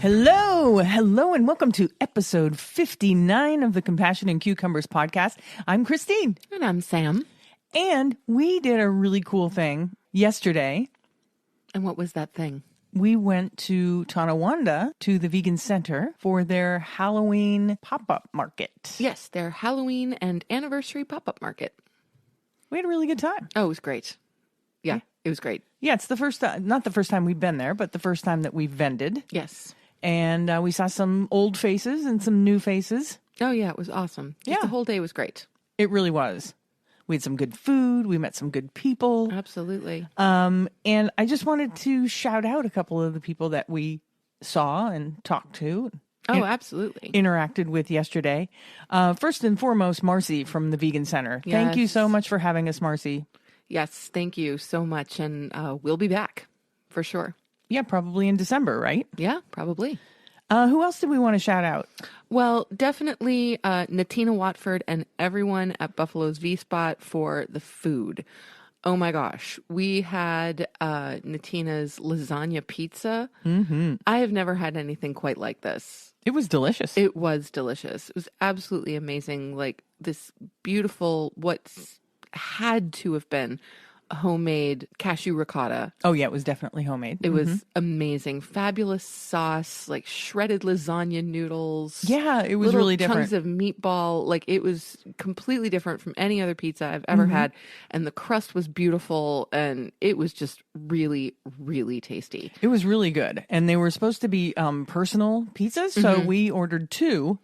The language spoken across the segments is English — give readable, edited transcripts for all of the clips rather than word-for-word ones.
Hello, and welcome to episode 59 of the Compassion and Cucumbers podcast. I'm Christine. And I'm Sam. And we did a really cool thing yesterday. And what was that thing? We went to Tonawanda, to the Vegan Center, for their Halloween pop-up market. Yes, their Halloween and anniversary pop-up market. We had a really good time. Oh, it was great. Yeah, it was great. Yeah, it's the first, not the first time we've been there, but the first time that we've vended. Yes. And we saw some old faces and some new faces. Oh, yeah, it was awesome. Just the whole day was great. It really was. We had some good food. We met some good people. Absolutely. And I just wanted to shout out a couple of the people that we saw and talked to. Oh, absolutely. Interacted with yesterday. First and foremost, Marcy from the Vegan Center. Yes. Thank you so much for having us, Marcy. Yes, thank you so much. And we'll be back for sure. Yeah, probably in December, right? Yeah, probably. Who else did we want to shout out? Well, definitely Natina Watford and everyone at Buffalo's V-Spot for the food. Oh my gosh. We had Natina's lasagna pizza. Mm-hmm. I have never had anything quite like this. It was delicious. It was delicious. It was absolutely amazing. Like this beautiful, what's had to have been homemade cashew ricotta. Oh, yeah, it was definitely homemade. It was amazing. Fabulous sauce, like shredded lasagna noodles. Yeah, it was really different. Chunks of meatball. Like it was completely different from any other pizza I've ever had. And the crust was beautiful. And it was just really, really tasty. It was really good. And they were supposed to be personal pizzas. So we ordered two.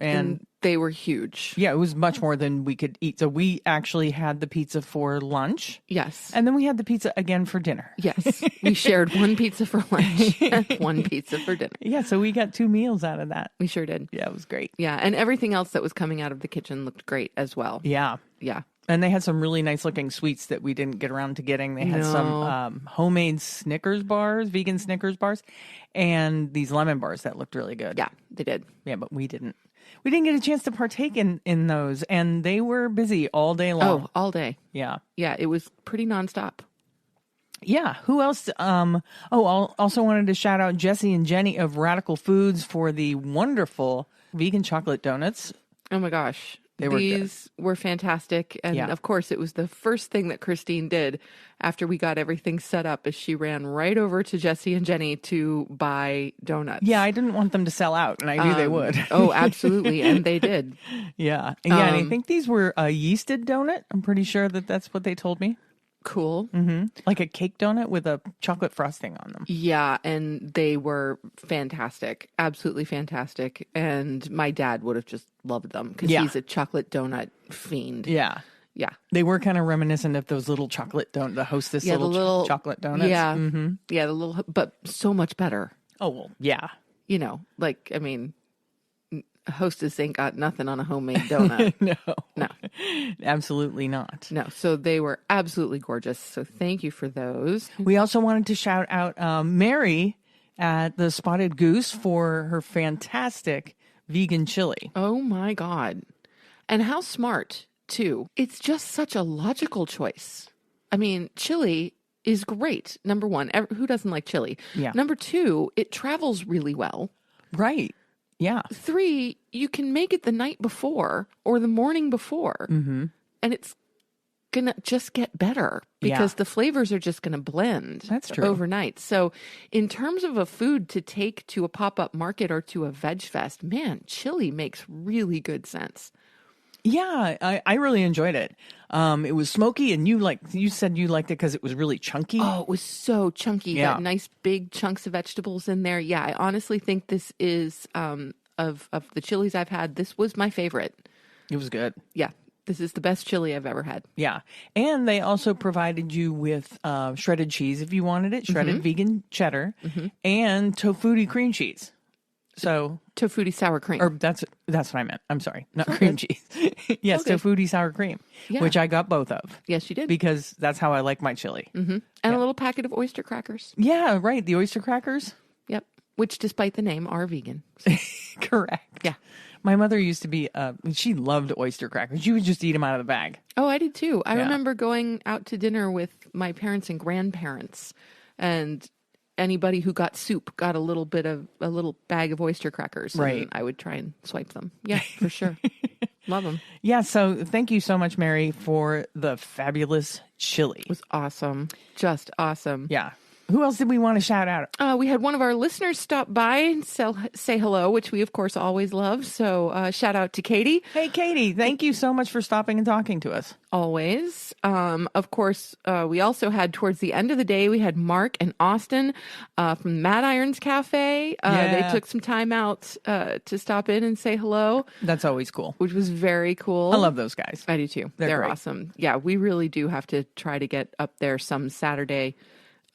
And they were huge. Yeah, it was much more than we could eat. So we actually had the pizza for lunch. Yes. And then we had the pizza again for dinner. Yes. We shared one pizza for lunch and one pizza for dinner. Yeah, so we got 2 meals out of that. We sure did. Yeah, it was great. Yeah, and everything else that was coming out of the kitchen looked great as well. Yeah. Yeah. And they had some really nice looking sweets that we didn't get around to getting. They had some homemade Snickers bars, vegan Snickers bars, and these lemon bars that looked really good. Yeah, they did. Yeah, but we didn't. We didn't get a chance to partake in those, and they were busy all day long. Oh, all day. Yeah. Yeah, it was pretty nonstop. Yeah. Who else? I also wanted to shout out Jesse and Jenny of Radical Foods for the wonderful vegan chocolate donuts. Oh my gosh. These were fantastic. And of course, it was the first thing that Christine did after we got everything set up is she ran right over to Jesse and Jenny to buy donuts. Yeah, I didn't want them to sell out, and I knew they would. Oh, absolutely. And they did. Yeah. And I think these were a yeasted donut. I'm pretty sure that's what they told me. Cool. Mm-hmm. Like a cake donut with a chocolate frosting on them. Yeah, and they were fantastic. Absolutely fantastic. And my dad would have just loved them because he's a chocolate donut fiend. Yeah. Yeah. They were kind of reminiscent of those little chocolate donuts, the Hostess little chocolate donuts. Yeah. Mm-hmm. Yeah, but so much better. Oh, well, yeah. You know, like, I mean, Hostess ain't got nothing on a homemade donut. No, absolutely not. No, so they were absolutely gorgeous. So thank you for those. We also wanted to shout out Mary at the Spotted Goose for her fantastic vegan chili. Oh my God. And how smart, too. It's just such a logical choice. I mean, chili is great. Number one, who doesn't like chili? Yeah. Number two, it travels really well. Right. Yeah. 3, you can make it the night before or the morning before, and it's going to just get better because the flavors are just going to blend. That's true. Overnight. So in terms of a food to take to a pop-up market or to a veg fest, man, chili makes really good sense. Yeah, I really enjoyed it. It was smoky, and you said you liked it because it was really chunky. Oh, it was so chunky. Yeah. Got nice big chunks of vegetables in there. Yeah, I honestly think this is of the chilies I've had, this was my favorite. It was good. Yeah, this is the best chili I've ever had. Yeah, and they also provided you with shredded cheese if you wanted it, shredded vegan cheddar, and tofutti cream cheese. So tofutti sour cream. Or that's what I meant. I'm sorry, not cream cheese. Yes, tofutti sour cream, which I got both of. Yes, you did. Because that's how I like my chili. And a little packet of oyster crackers. Yeah, right. The oyster crackers. Yep. Which, despite the name, are vegan. So. Correct. Yeah. My mother used to be, she loved oyster crackers. She would just eat them out of the bag. Oh, I did too. I remember going out to dinner with my parents and grandparents, and anybody who got soup got a little bag of oyster crackers. Right. And I would try and swipe them. Yeah, for sure. Love them. Yeah. So thank you so much, Mary, for the fabulous chili. It was awesome. Just awesome. Yeah. Who else did we want to shout out? We had one of our listeners stop by and say hello, which we, of course, always love. So shout out to Katie. Hey, Katie. Thank you so much for stopping and talking to us. Always. Of course, we also had towards the end of the day, we had Mark and Austin from Mad Irons Cafe. They took some time out to stop in and say hello. That's always cool. Which was very cool. I love those guys. I do too. They're awesome. Yeah, we really do have to try to get up there some Saturday.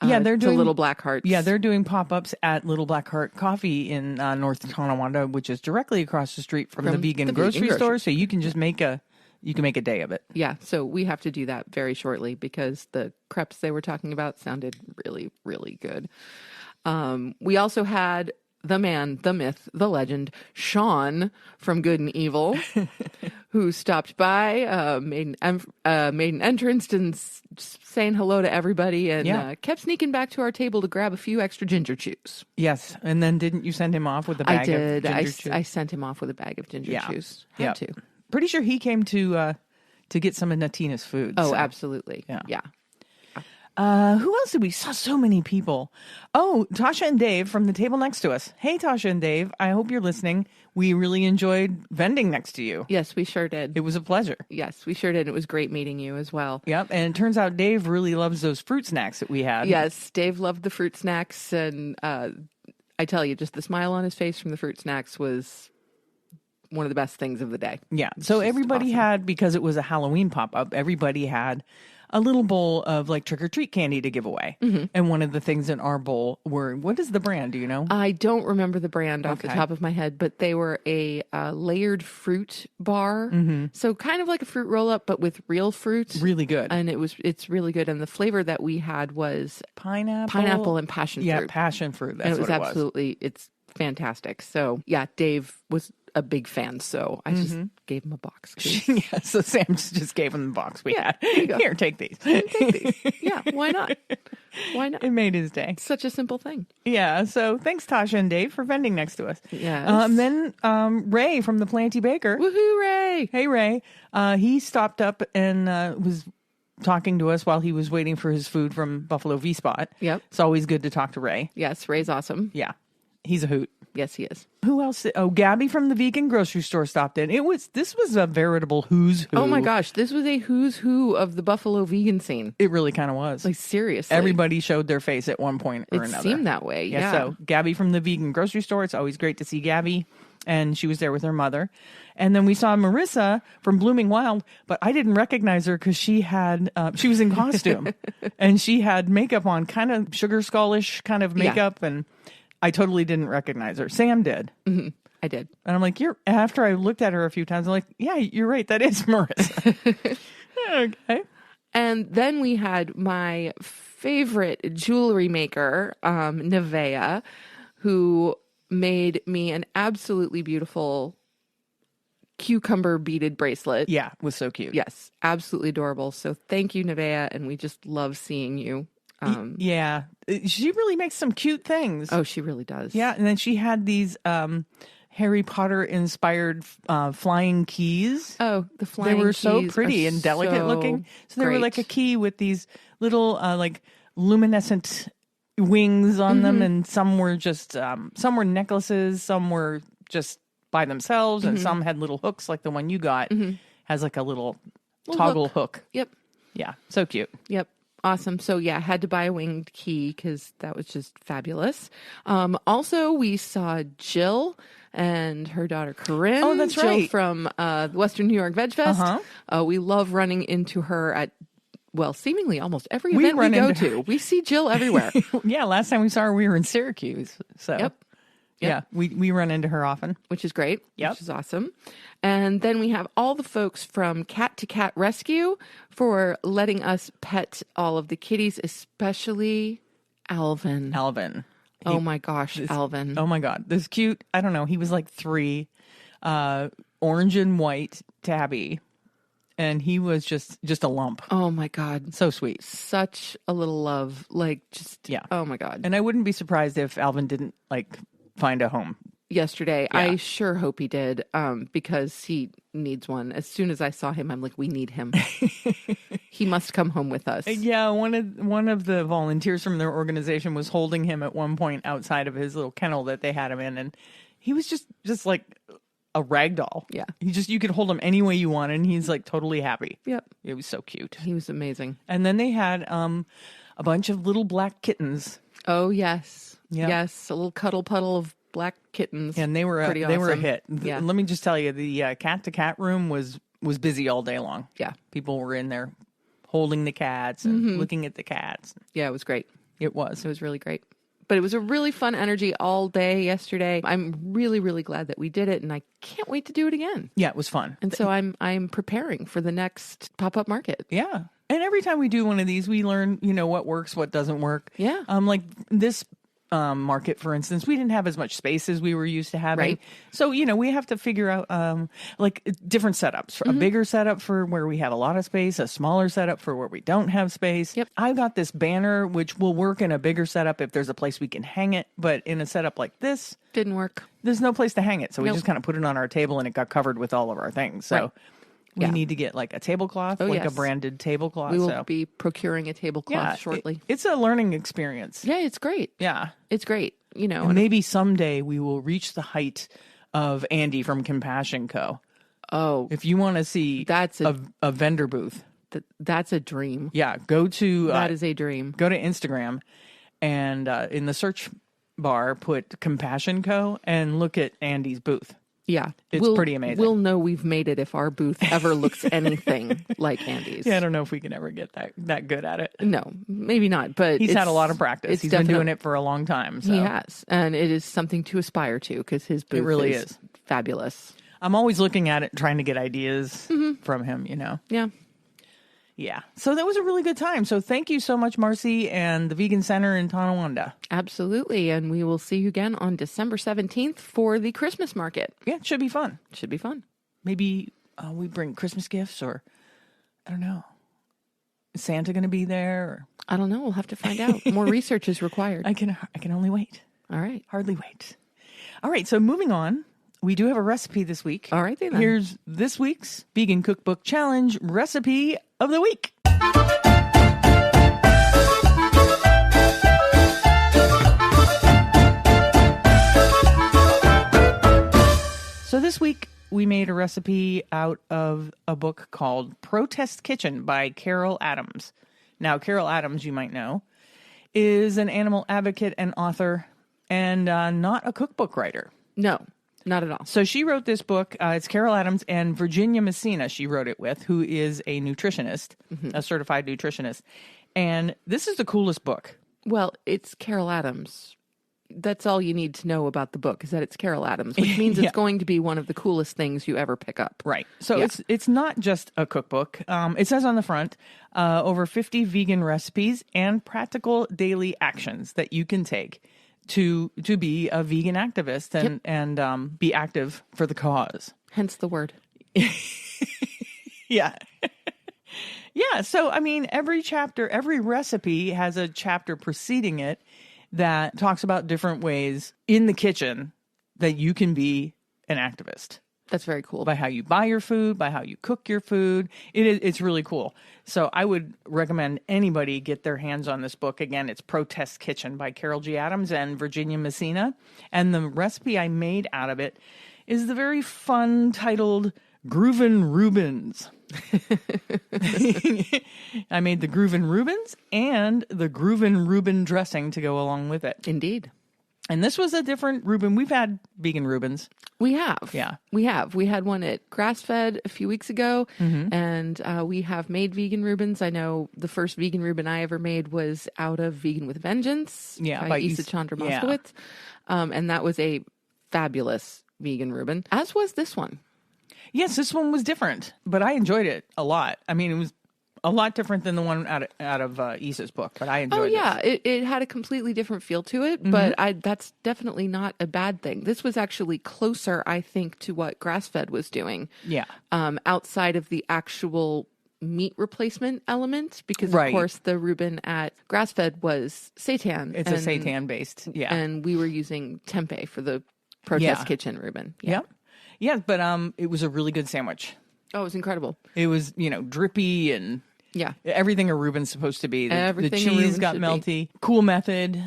They're doing Little Black Hearts. Yeah, they're doing pop-ups at Little Black Heart Coffee in North Tonawanda, which is directly across the street from the vegan grocery store. So you can just make a day of it. Yeah, so we have to do that very shortly because the crepes they were talking about sounded really, really good. We also had the man, the myth, the legend, Sean from Good and Evil, who stopped by, made an entrance and saying hello to everybody, and kept sneaking back to our table to grab a few extra ginger chews. Yes, and then didn't you send him off with a bag of ginger chews? I sent him off with a bag of ginger chews. Had to. Pretty sure he came to get some of Natina's food. Oh, so. Absolutely. Yeah. Who else did we saw? So many people. Oh, Tasha and Dave from the table next to us. Hey, Tasha and Dave. I hope you're listening. We really enjoyed vending next to you. Yes, we sure did. It was a pleasure. Yes, we sure did. It was great meeting you as well. Yep. And it turns out Dave really loves those fruit snacks that we had. Yes, Dave loved the fruit snacks. And I tell you, just the smile on his face from the fruit snacks was one of the best things of the day. Yeah. So everybody had, because it was a Halloween pop-up, everybody had a little bowl of like trick-or-treat candy to give away. Mm-hmm. And one of the things in our bowl were, what is the brand? Do you know? I don't remember the brand off the top of my head, but they were a layered fruit bar. Mm-hmm. So kind of like a fruit roll-up, but with real fruit. Really good. And it's really good. And the flavor that we had was pineapple and passion fruit. Yeah, passion fruit. That's and it was what absolutely, it's fantastic. So yeah, Dave was a big fan, so I just gave him a box. Yeah, so Sam just gave him the box we had. Here, take these. Yeah, why not? Why not? It made his day. Such a simple thing. Yeah, so thanks, Tasha and Dave, for vending next to us. Yes. Then Ray from the Planty Baker. Woohoo, Ray! Hey, Ray. He stopped up and was talking to us while he was waiting for his food from Buffalo V-Spot. Yep. It's always good to talk to Ray. Yes, Ray's awesome. Yeah, he's a hoot. Yes, he is. Who else? Oh, Gabby from the vegan grocery store stopped in. This was a veritable who's who. Oh my gosh, this was a who's who of the Buffalo vegan scene. It really kind of was. Like seriously. Everybody showed their face at one point or another. It seemed that way. Yeah. So Gabby from the vegan grocery store. It's always great to see Gabby. And she was there with her mother. And then we saw Marissa from Blooming Wild, but I didn't recognize her because she was in costume and she had makeup on, kind of sugar skullish kind of makeup. Yeah. And I totally didn't recognize her. Sam did. Mm-hmm. I did. And I'm like, after I looked at her a few times, I'm like, yeah, you're right. That is Marissa. Okay. And then we had my favorite jewelry maker, Nevaeh, who made me an absolutely beautiful cucumber beaded bracelet. Yeah, it was so cute. Yes, absolutely adorable. So thank you, Nevaeh, and we just love seeing you. Yeah, she really makes some cute things. Oh, she really does. Yeah, and then she had these Harry Potter inspired flying keys. Oh, the flying keys. They were so pretty and delicate looking. So they were like a key with these little like luminescent wings on them, and some were just some were necklaces, some were just by themselves, and some had little hooks like the one you got has like a little toggle hook. Yep. Yeah, so cute. Yep. Awesome. So yeah, had to buy a winged key because that was just fabulous. Also, we saw Jill and her daughter Corinne. Oh, that's Jill right. From the Western New York Veg Fest. We love running into her at, well, seemingly almost every event we go to. We see Jill everywhere. Yeah, last time we saw her, we were in Syracuse. So Yep. Yeah, we run into her often. Which is great. Yep. Which is awesome. And then we have all the folks from Cat to Cat Rescue for letting us pet all of the kitties, especially Alvin. Oh my gosh, Alvin. Oh my God. This cute, I don't know, he was like 3, orange and white tabby. And he was just a lump. Oh my God. So sweet. Such a little love. Like just, Yeah. Oh my God. And I wouldn't be surprised if Alvin didn't like find a home. Yesterday, Yeah. I sure hope he did, because he needs one. As soon as I saw him, I'm like, we need him. He must come home with us. Yeah, one of the volunteers from their organization was holding him at one point outside of his little kennel that they had him in, and he was just like a rag doll. Yeah. You could hold him any way you want, and he's like totally happy. Yep. It was so cute. He was amazing. And then they had a bunch of little black kittens. Oh, yes. Yeah. Yes. A little cuddle puddle of black kittens. And they were a Awesome. hit. Yeah. Let me just tell you, the cat to cat room was busy all day long. Yeah. People were in there holding the cats and looking at the cats. Yeah, it was great. It was. It was really great. But it was a really fun energy all day yesterday. I'm really, really glad that we did it, and I can't wait to do it again. Yeah, it was fun. And so I'm preparing for the next pop-up market. Yeah. And every time we do one of these, we learn, what works, what doesn't work. Yeah. Like this market, for instance, we didn't have as much space as we were used to having. Right. So, we have to figure out like different setups. A bigger setup for where we have a lot of space, a smaller setup for where we don't have space. Yep. I've got this banner, which will work in a bigger setup if there's a place we can hang it. But in a setup like this, Didn't work. there's no place to hang it. So we Nope. just kind of put it on our table and it got covered with all of our things. So Right. we Yeah. need to get like a tablecloth, Oh, like a yes. branded tablecloth. We will so be procuring a tablecloth shortly. it's a learning experience. Yeah, it's great. Yeah. It's great. And maybe someday we will reach the height of Andy from Compassion Co. Oh, If you want to see That's a vendor booth, that's a dream. yeah, go to That is a dream. go to Instagram and in the search bar put Compassion Co. and look at Andy's booth. Yeah. It's pretty amazing. We'll know we've made it if our booth ever looks anything like Andy's. Yeah, I don't know if we can ever get that good at it. No, maybe not, but He's had a lot of practice. He's been doing it for a long time. So He has. And it is something to aspire to because his booth really is is. fabulous. I'm always looking at it, trying to get ideas from him, Yeah. Yeah. So that was a really good time. So thank you so much, Marcy, and the Vegan Center in Tonawanda. Absolutely. And we will see you again on December 17th for the Christmas market. Yeah, it should be fun. Should be fun. Maybe we bring Christmas gifts, or I don't know. Is Santa going to be there? Or... I don't know. We'll have to find out. More research is required. I can only wait. All right. Hardly wait. All right. So moving on. We do have a recipe this week. All right, then. Here's this week's Vegan Cookbook Challenge recipe of the week. So this week we made a recipe out of a book called Protest Kitchen by Carol Adams. Now, Carol Adams, you might know, is an animal advocate and author and not a cookbook writer. No, not at all. So she wrote this book. It's Carol Adams and Virginia Messina she wrote it with, who is a nutritionist, a certified nutritionist. And this is the coolest book. Well, it's Carol Adams. That's all you need to know about the book is that it's Carol Adams, which means Yeah. it's going to be one of the coolest things you ever pick up. Right. So Yeah. it's not just a cookbook. It says on the front, over 50 vegan recipes and practical daily actions that you can take to be a vegan activist and be active for the cause. Hence the word. Yeah. Yeah. So, I mean, every recipe has a chapter preceding it that talks about different ways in the kitchen that you can be an activist. That's very cool. By how you buy your food, by how you cook your food. It's really cool. So I would recommend anybody get their hands on this book. Again, it's Protest Kitchen by Carol G. Adams and Virginia Messina. And the recipe I made out of it is the very fun titled Groovin' Rubens. I made the Groovin' Rubens and the Groovin' Reuben dressing to go along with it. Indeed. And this was a different Reuben. We've had vegan Reubens. We have. Yeah. We have. We had one at Grass-Fed a few weeks ago, and we have made vegan Reubens. I know the first vegan Reuben I ever made was out of Vegan with Vengeance by Isa Chandra Moskowitz. And that was a fabulous vegan Reuben, as was this one. Yes, this one was different, but I enjoyed it a lot. I mean, it was A lot different than the one out of Isa's book, but I enjoyed it. Oh, yeah. It had a completely different feel to it, but that's definitely not a bad thing. This was actually closer, I think, to what Grass-Fed was doing. Yeah. Outside of the actual meat replacement element, because of Right. course the Reuben at Grass-Fed was seitan. It's a seitan based. Yeah. And we were using tempeh for the protest Yeah. kitchen Reuben. Yeah. Yep. Yeah, but it was a really good sandwich. Oh, it was incredible. It was, drippy and Yeah. everything a Reuben's supposed to be. The Everything a cheese Reuben got should be. melty. Cool method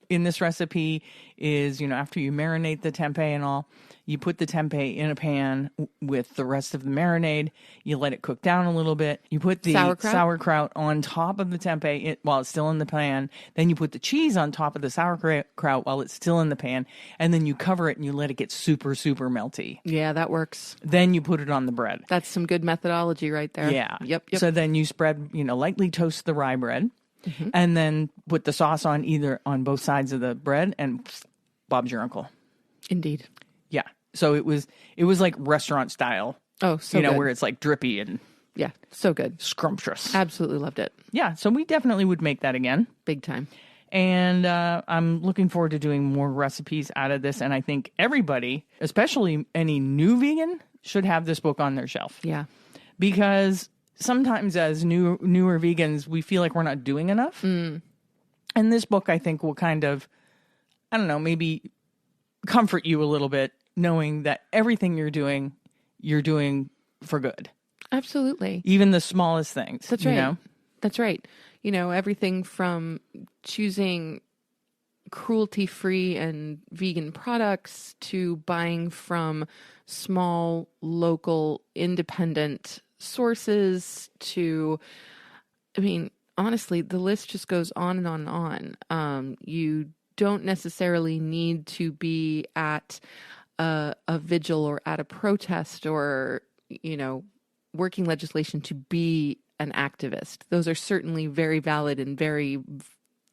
in this recipe is, after you marinate the tempeh and all, you put the tempeh in a pan with the rest of the marinade. You let it cook down a little bit. You put the sauerkraut on top of the tempeh while it's still in the pan. Then you put the cheese on top of the sauerkraut while it's still in the pan. And then you cover it and you let it get super, super melty. Yeah, that works. Then you put it on the bread. That's some good methodology right there. Yeah. Yep. So then you spread, lightly toast the rye bread. And then put the sauce on both sides of the bread, and Bob's your uncle. Indeed. Yeah. So it was like restaurant style. Oh, so good. Where it's like drippy and Yeah, so good. scrumptious. Absolutely loved it. Yeah. So we definitely would make that again. Big time. And I'm looking forward to doing more recipes out of this. And I think everybody, especially any new vegan, should have this book on their shelf. Yeah. Because sometimes as newer vegans, we feel like we're not doing enough. And this book, I think, will kind of, I don't know, maybe comfort you a little bit, knowing that everything you're doing for good. Absolutely. Even the smallest things. That's right. That's right. Everything from choosing cruelty-free and vegan products to buying from small, local, independent sources to, honestly, the list just goes on and on and on. You don't necessarily need to be at a vigil or at a protest or, working legislation to be an activist. Those are certainly very valid and very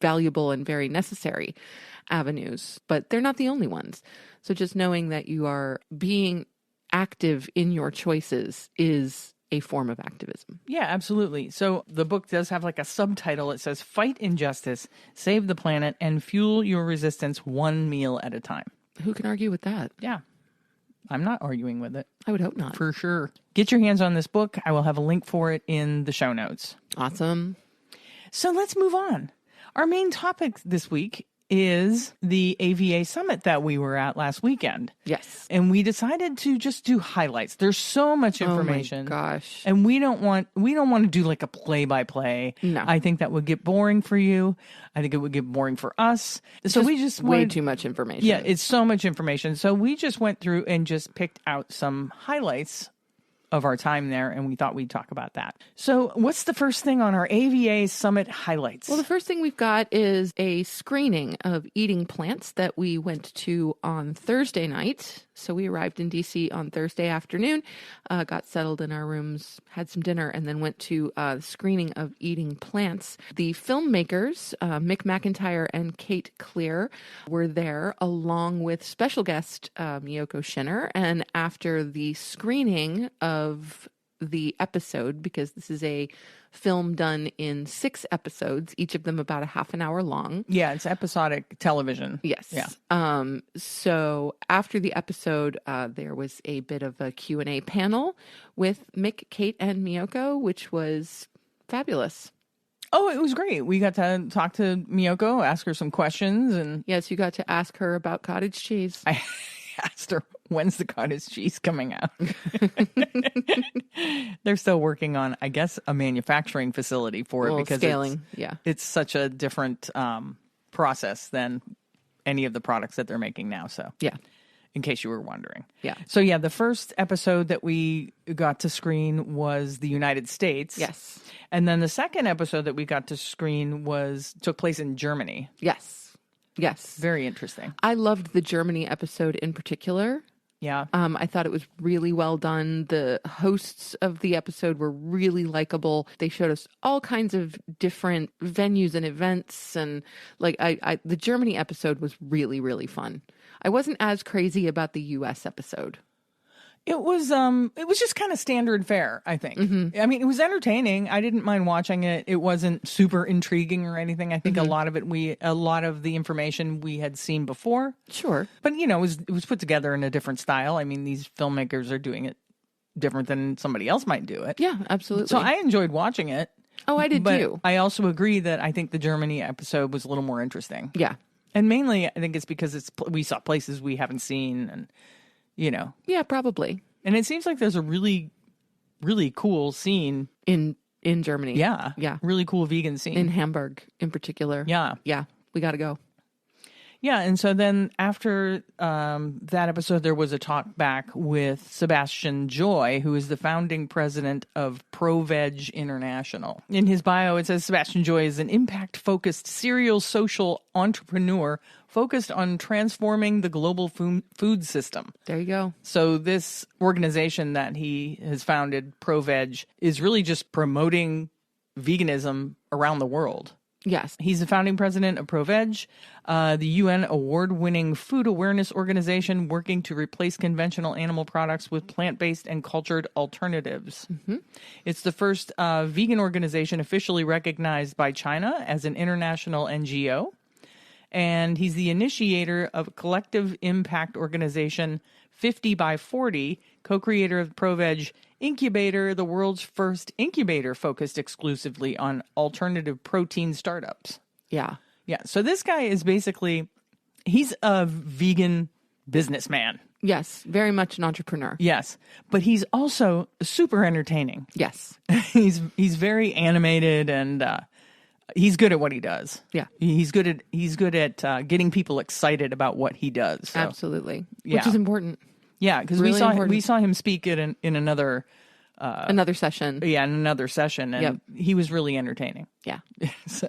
valuable and very necessary avenues, but they're not the only ones. So just knowing that you are being active in your choices is a form of activism. Yeah, absolutely. So the book does have like a subtitle. It says, "Fight Injustice, Save the Planet, and Fuel Your Resistance One Meal at a Time." Who can argue with that? Yeah. I'm not arguing with it. I would hope not. For sure. Get your hands on this book. I will have a link for it in the show notes. Awesome. So let's move on. Our main topic this week is the AVA summit that we were at last weekend. Yes. And we decided to just do highlights. There's so much information. Oh my gosh. And we don't want to do like a play-by-play. No. I think that would get boring for you. I think it would get boring for us. So we just way too much information. Yeah, it's so much information. So we just went through and just picked out some highlights of our time there, and we thought we'd talk about that. So what's the first thing on our AVA Summit highlights? Well, the first thing we've got is a screening of Eating Plants that we went to on Thursday night. So we arrived in DC on Thursday afternoon, got settled in our rooms, had some dinner, and then went to the screening of Eating Plants. The filmmakers, Mick McIntyre and Kate Clear, were there along with special guest Miyoko Shinner. And after the screening of the episode, because this is a film done in 6 episodes, each of them about a half an hour long. Yeah, it's episodic television. Yes. Yeah. So after the episode, there was a bit of a Q&A panel with Mick, Kate, and Miyoko, which was fabulous. Oh, it was great. We got to talk to Miyoko, ask her some questions. And yes, you got to ask her about cottage cheese. I asked her, when's the cottage cheese coming out? They're still working on, I guess, a manufacturing facility for it because scaling. It's such a different process than any of the products that they're making now. So yeah, in case you were wondering. Yeah. So yeah, the first episode that we got to screen was the United States. Yes. And then the second episode that we got to screen took place in Germany. Yes. Yes. Very interesting. I loved the Germany episode in particular. Yeah. I thought it was really well done. The hosts of the episode were really likable. They showed us all kinds of different venues and events. And the Germany episode was really, really fun. I wasn't as crazy about the US episode. It was just kind of standard fare, I think. I mean, it was entertaining. I didn't mind watching it. It wasn't super intriguing or anything. I think a lot of the information we had seen before. Sure. But it was put together in a different style. I mean, these filmmakers are doing it different than somebody else might do it. Yeah, absolutely. So I enjoyed watching it. Oh, I did but too. I also agree that I think the Germany episode was a little more interesting. Yeah. And mainly, I think it's because we saw places we haven't seen, and Yeah, probably. And it seems like there's a really, really cool scene in Germany. Yeah, Yeah. really cool vegan scene In Hamburg, in particular. Yeah, Yeah, we got to go. yeah. And so then after that episode, there was a talk back with Sebastian Joy, who is the founding president of ProVeg International. In his bio, it says Sebastian Joy is an impact-focused serial social entrepreneur focused on transforming the global food system. There you go. So this organization that he has founded, ProVeg, is really just promoting veganism around the world. Yes. He's the founding president of ProVeg, the UN award-winning food awareness organization working to replace conventional animal products with plant-based and cultured alternatives. It's the first vegan organization officially recognized by China as an international NGO. And he's the initiator of a collective impact organization 50 by 40, co-creator of ProVeg Incubator, the world's first incubator focused exclusively on alternative protein startups. Yeah. Yeah. So this guy is he's a vegan businessman. Yes. Very much an entrepreneur. Yes. But he's also super entertaining. Yes. He's very animated and he's good at what he does. Yeah. He's good at getting people excited about what he does. So, Absolutely. Yeah. Which is important. yeah, because Really we saw him speak in another Another session. in another session, and Yep. he was really entertaining. Yeah. So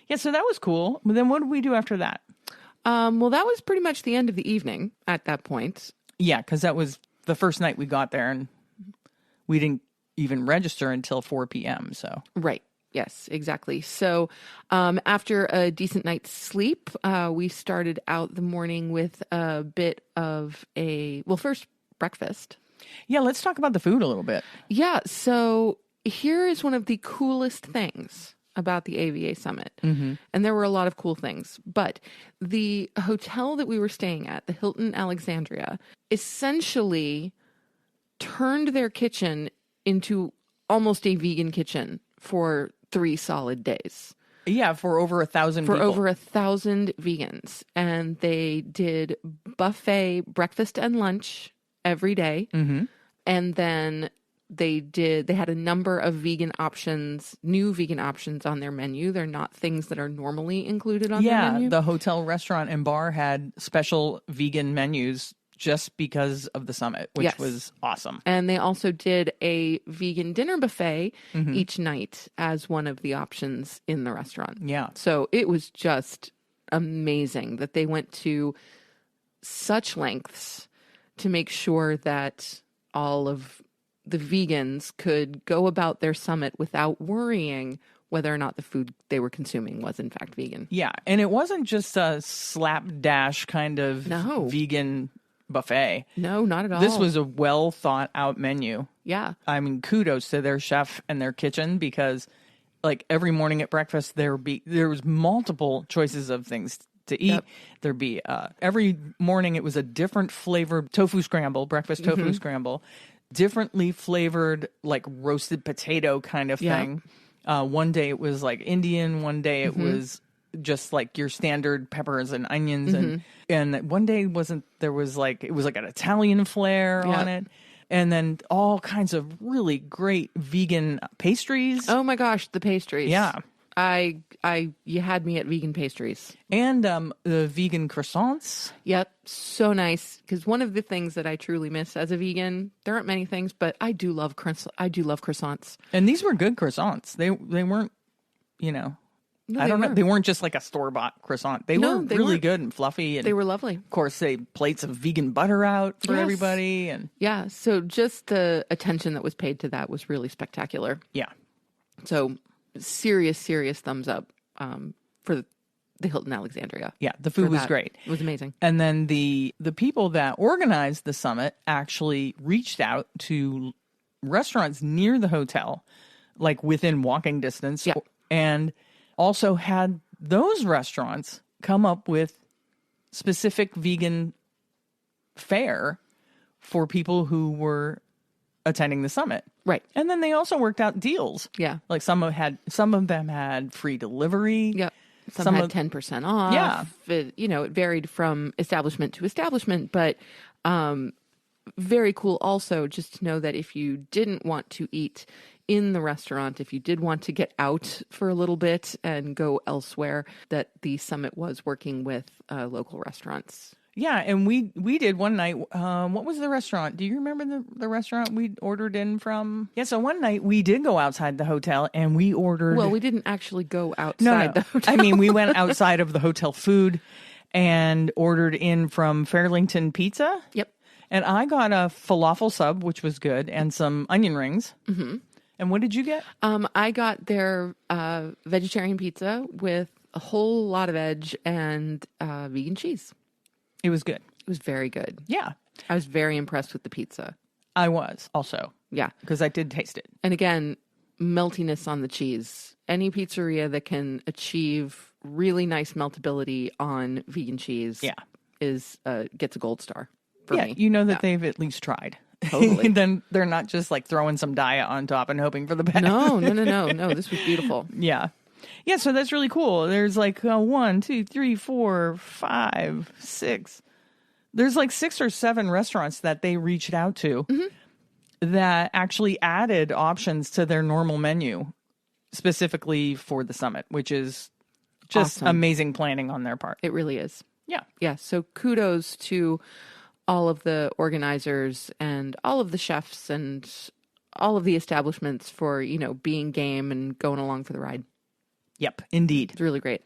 yeah, so that was cool. But then what did we do after that? Well, that was pretty much the end of the evening at that point. Yeah, because that was the first night we got there, and we didn't even register until 4 p.m. So Right. Yes, exactly. So after a decent night's sleep, we started out the morning with a bit of first breakfast. yeah, let's talk about the food a little bit. Yeah. So here is one of the coolest things about the AVA Summit. And there were a lot of cool things. But the hotel that we were staying at, the Hilton Alexandria, essentially turned their kitchen into almost a vegan kitchen for 3 solid days. Yeah, for over 1,000 For people. over 1,000 vegans. And they did buffet breakfast and lunch every day. And then they had a number of vegan options, new vegan options on their menu. They're not things that are normally included on their menu. The hotel, restaurant, and bar had special vegan menus just because of the summit, which Yes. was awesome. And they also did a vegan dinner buffet each night as one of the options in the restaurant. Yeah. So it was just amazing that they went to such lengths to make sure that all of the vegans could go about their summit without worrying whether or not the food they were consuming was in fact vegan. Yeah, and it wasn't just a slapdash kind of No. vegan buffet. No, not at all. This was a well thought out menu. Yeah. I mean, kudos to their chef and their kitchen, because like every morning at breakfast there was multiple choices of things to eat. Yep. There'd be every morning it was a different flavored tofu scramble, breakfast tofu scramble, differently flavored like roasted potato kind of Yeah. thing. One day it was like Indian, one day it was just like your standard peppers and onions, and one day it was like an Italian flair Yeah. on it. And then all kinds of really great vegan pastries. Oh my gosh, the pastries. Yeah. You had me at vegan pastries. And the vegan croissants. Yep, so nice. Because one of the things that I truly miss as a vegan, there aren't many things, but I do love croissants. And these were good croissants. They weren't, No, I don't know. were. They weren't just like a store-bought croissant. They No, were they really weren't. good and fluffy. And They were lovely. of course, they plates of vegan butter out for Yes. everybody. And Yeah, so just the attention that was paid to that was really spectacular. yeah. So serious thumbs up for the Hilton Alexandria. Yeah, the food was that. great. It was amazing. And then the people that organized the summit actually reached out to restaurants near the hotel, like within walking distance, Yeah. and also had those restaurants come up with specific vegan fare for people who were attending the summit. Right. And then they also worked out deals. Yeah. Like some of them had free delivery. Yep. Some had 10% off. Yeah. It varied from establishment to establishment, but very cool also just to know that if you didn't want to eat in the restaurant, if you did want to get out for a little bit and go elsewhere, that the summit was working with local restaurants. Yeah, and we did one night. What was the restaurant? Do you remember the restaurant we ordered in from? Yeah, so one night we did go outside the hotel and we ordered. Well, we didn't actually go outside the hotel. I mean, we went outside of the hotel food and ordered in from Fairlington Pizza. Yep. And I got a falafel sub, which was good, and some onion rings. Mm-hmm. And what did you get? I got their vegetarian pizza with a whole lot of veg and vegan cheese. It was good. It was very good. Yeah. I was very impressed with the pizza. I was also. Yeah. Because I did taste it. And again, meltiness on the cheese. Any pizzeria that can achieve really nice meltability on vegan cheese gets a gold star for me. You know that they've at least tried. Totally. Then they're not just like throwing some diet on top and hoping for the best. No. This was beautiful. Yeah. Yeah, so that's really cool. There's like 1, 2, 3, 4, 5, 6. There's like 6 or 7 restaurants that they reached out to that actually added options to their normal menu specifically for the summit, which is just awesome. Amazing planning on their part. It really is. Yeah. Yeah. So kudos to all of the organizers and all of the chefs and all of the establishments for, being game and going along for the ride. Yep, indeed. It's really great.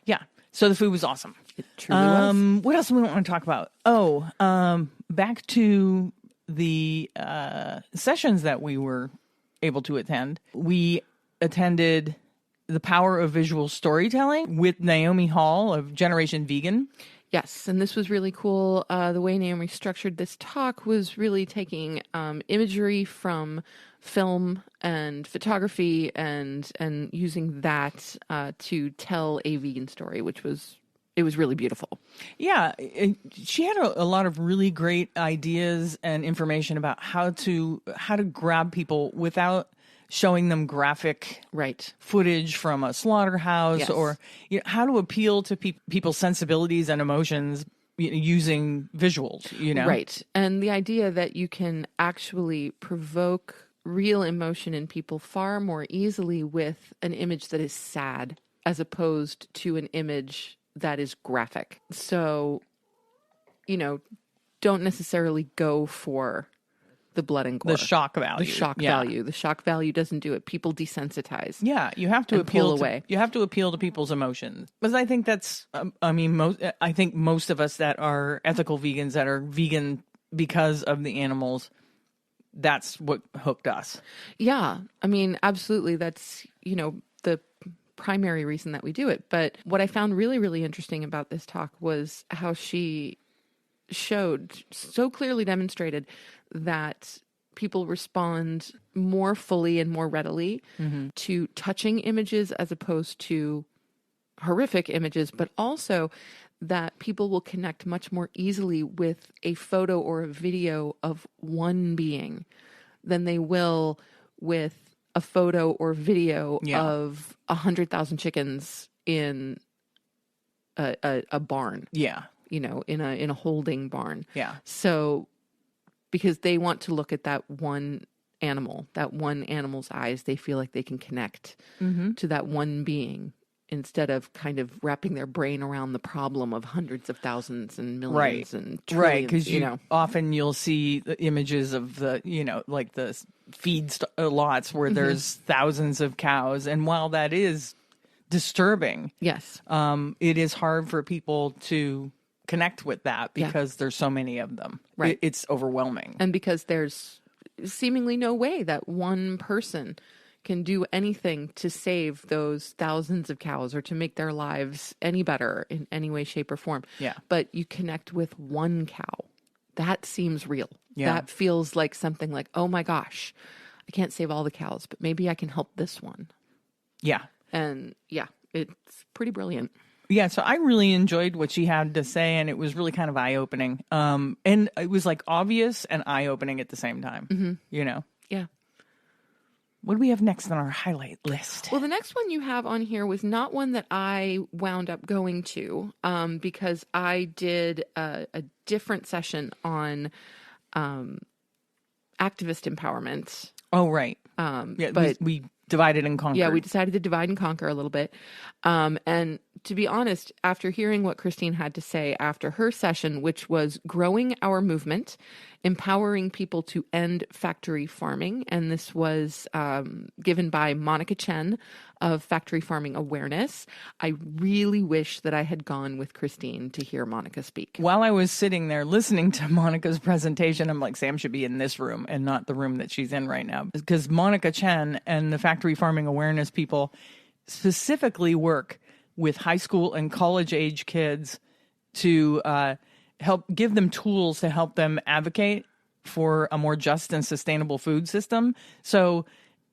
Yeah. So the food was awesome. It truly was. What else do we want to talk about? Back to the sessions that we were able to attend. We attended The Power of Visual Storytelling with Naomi Hall of Generation Vegan. Yes, and this was really cool. The way Naomi structured this talk was really taking imagery from film and photography and using that to tell a vegan story, which was really beautiful. Yeah, she had a lot of really great ideas and information about how to grab people without showing them graphic footage from a slaughterhouse, or how to appeal to people's sensibilities and emotions using visuals, Right. And the idea that you can actually provoke real emotion in people far more easily with an image that is sad as opposed to an image that is graphic. So, don't necessarily go for the blood and gore. The shock value. Value. The shock value doesn't do it. People desensitize. Yeah, you have to appeal away. You have to appeal to people's emotions. Because I think that's I think most of us that are ethical vegans, that are vegan because of the animals, that's what hooked us. Yeah. I mean, absolutely. That's, the primary reason that we do it. But what I found really, really interesting about this talk was how she so clearly demonstrated that people respond more fully and more readily to touching images as opposed to horrific images, but also that people will connect much more easily with a photo or a video of one being than they will with a photo or video of 100,000 chickens in a barn. Yeah. In a holding barn. Yeah. So because they want to look at that one animal's eyes, they feel like they can connect to that one being instead of kind of wrapping their brain around the problem of hundreds of thousands and millions and trillions. Right, because often you'll see the images of the, like the feed lots where there's thousands of cows. And while that is disturbing, yes, it is hard for people to connect with that because there's so many of them. Right. It's overwhelming. And because there's seemingly no way that one person can do anything to save those thousands of cows or to make their lives any better in any way, shape, or form. Yeah. But you connect with one cow. That seems real. Yeah. That feels like something like, oh my gosh, I can't save all the cows, but maybe I can help this one. Yeah. And yeah, it's pretty brilliant. Yeah, so I really enjoyed what she had to say, and it was really kind of eye-opening. And it was like obvious and eye-opening at the same time, you know? Yeah. What do we have next on our highlight list? Well, the next one you have on here was not one that I wound up going to because I did a different session on activist empowerment. Oh, right. Yeah, but we divided and conquered. Yeah, we decided to divide and conquer a little bit. And to be honest, after hearing what Christine had to say after her session, which was growing our movement, empowering people to end factory farming, and this was given by Monica Chen of Factory Farming Awareness, I really wish that I had gone with Christine to hear Monica speak. While I was sitting there listening to Monica's presentation, I'm like, Sam should be in this room and not the room that she's in right now. Because Monica Chen and the Factory Farming Awareness people specifically work with high school and college age kids to help give them tools to help them advocate for a more just and sustainable food system. So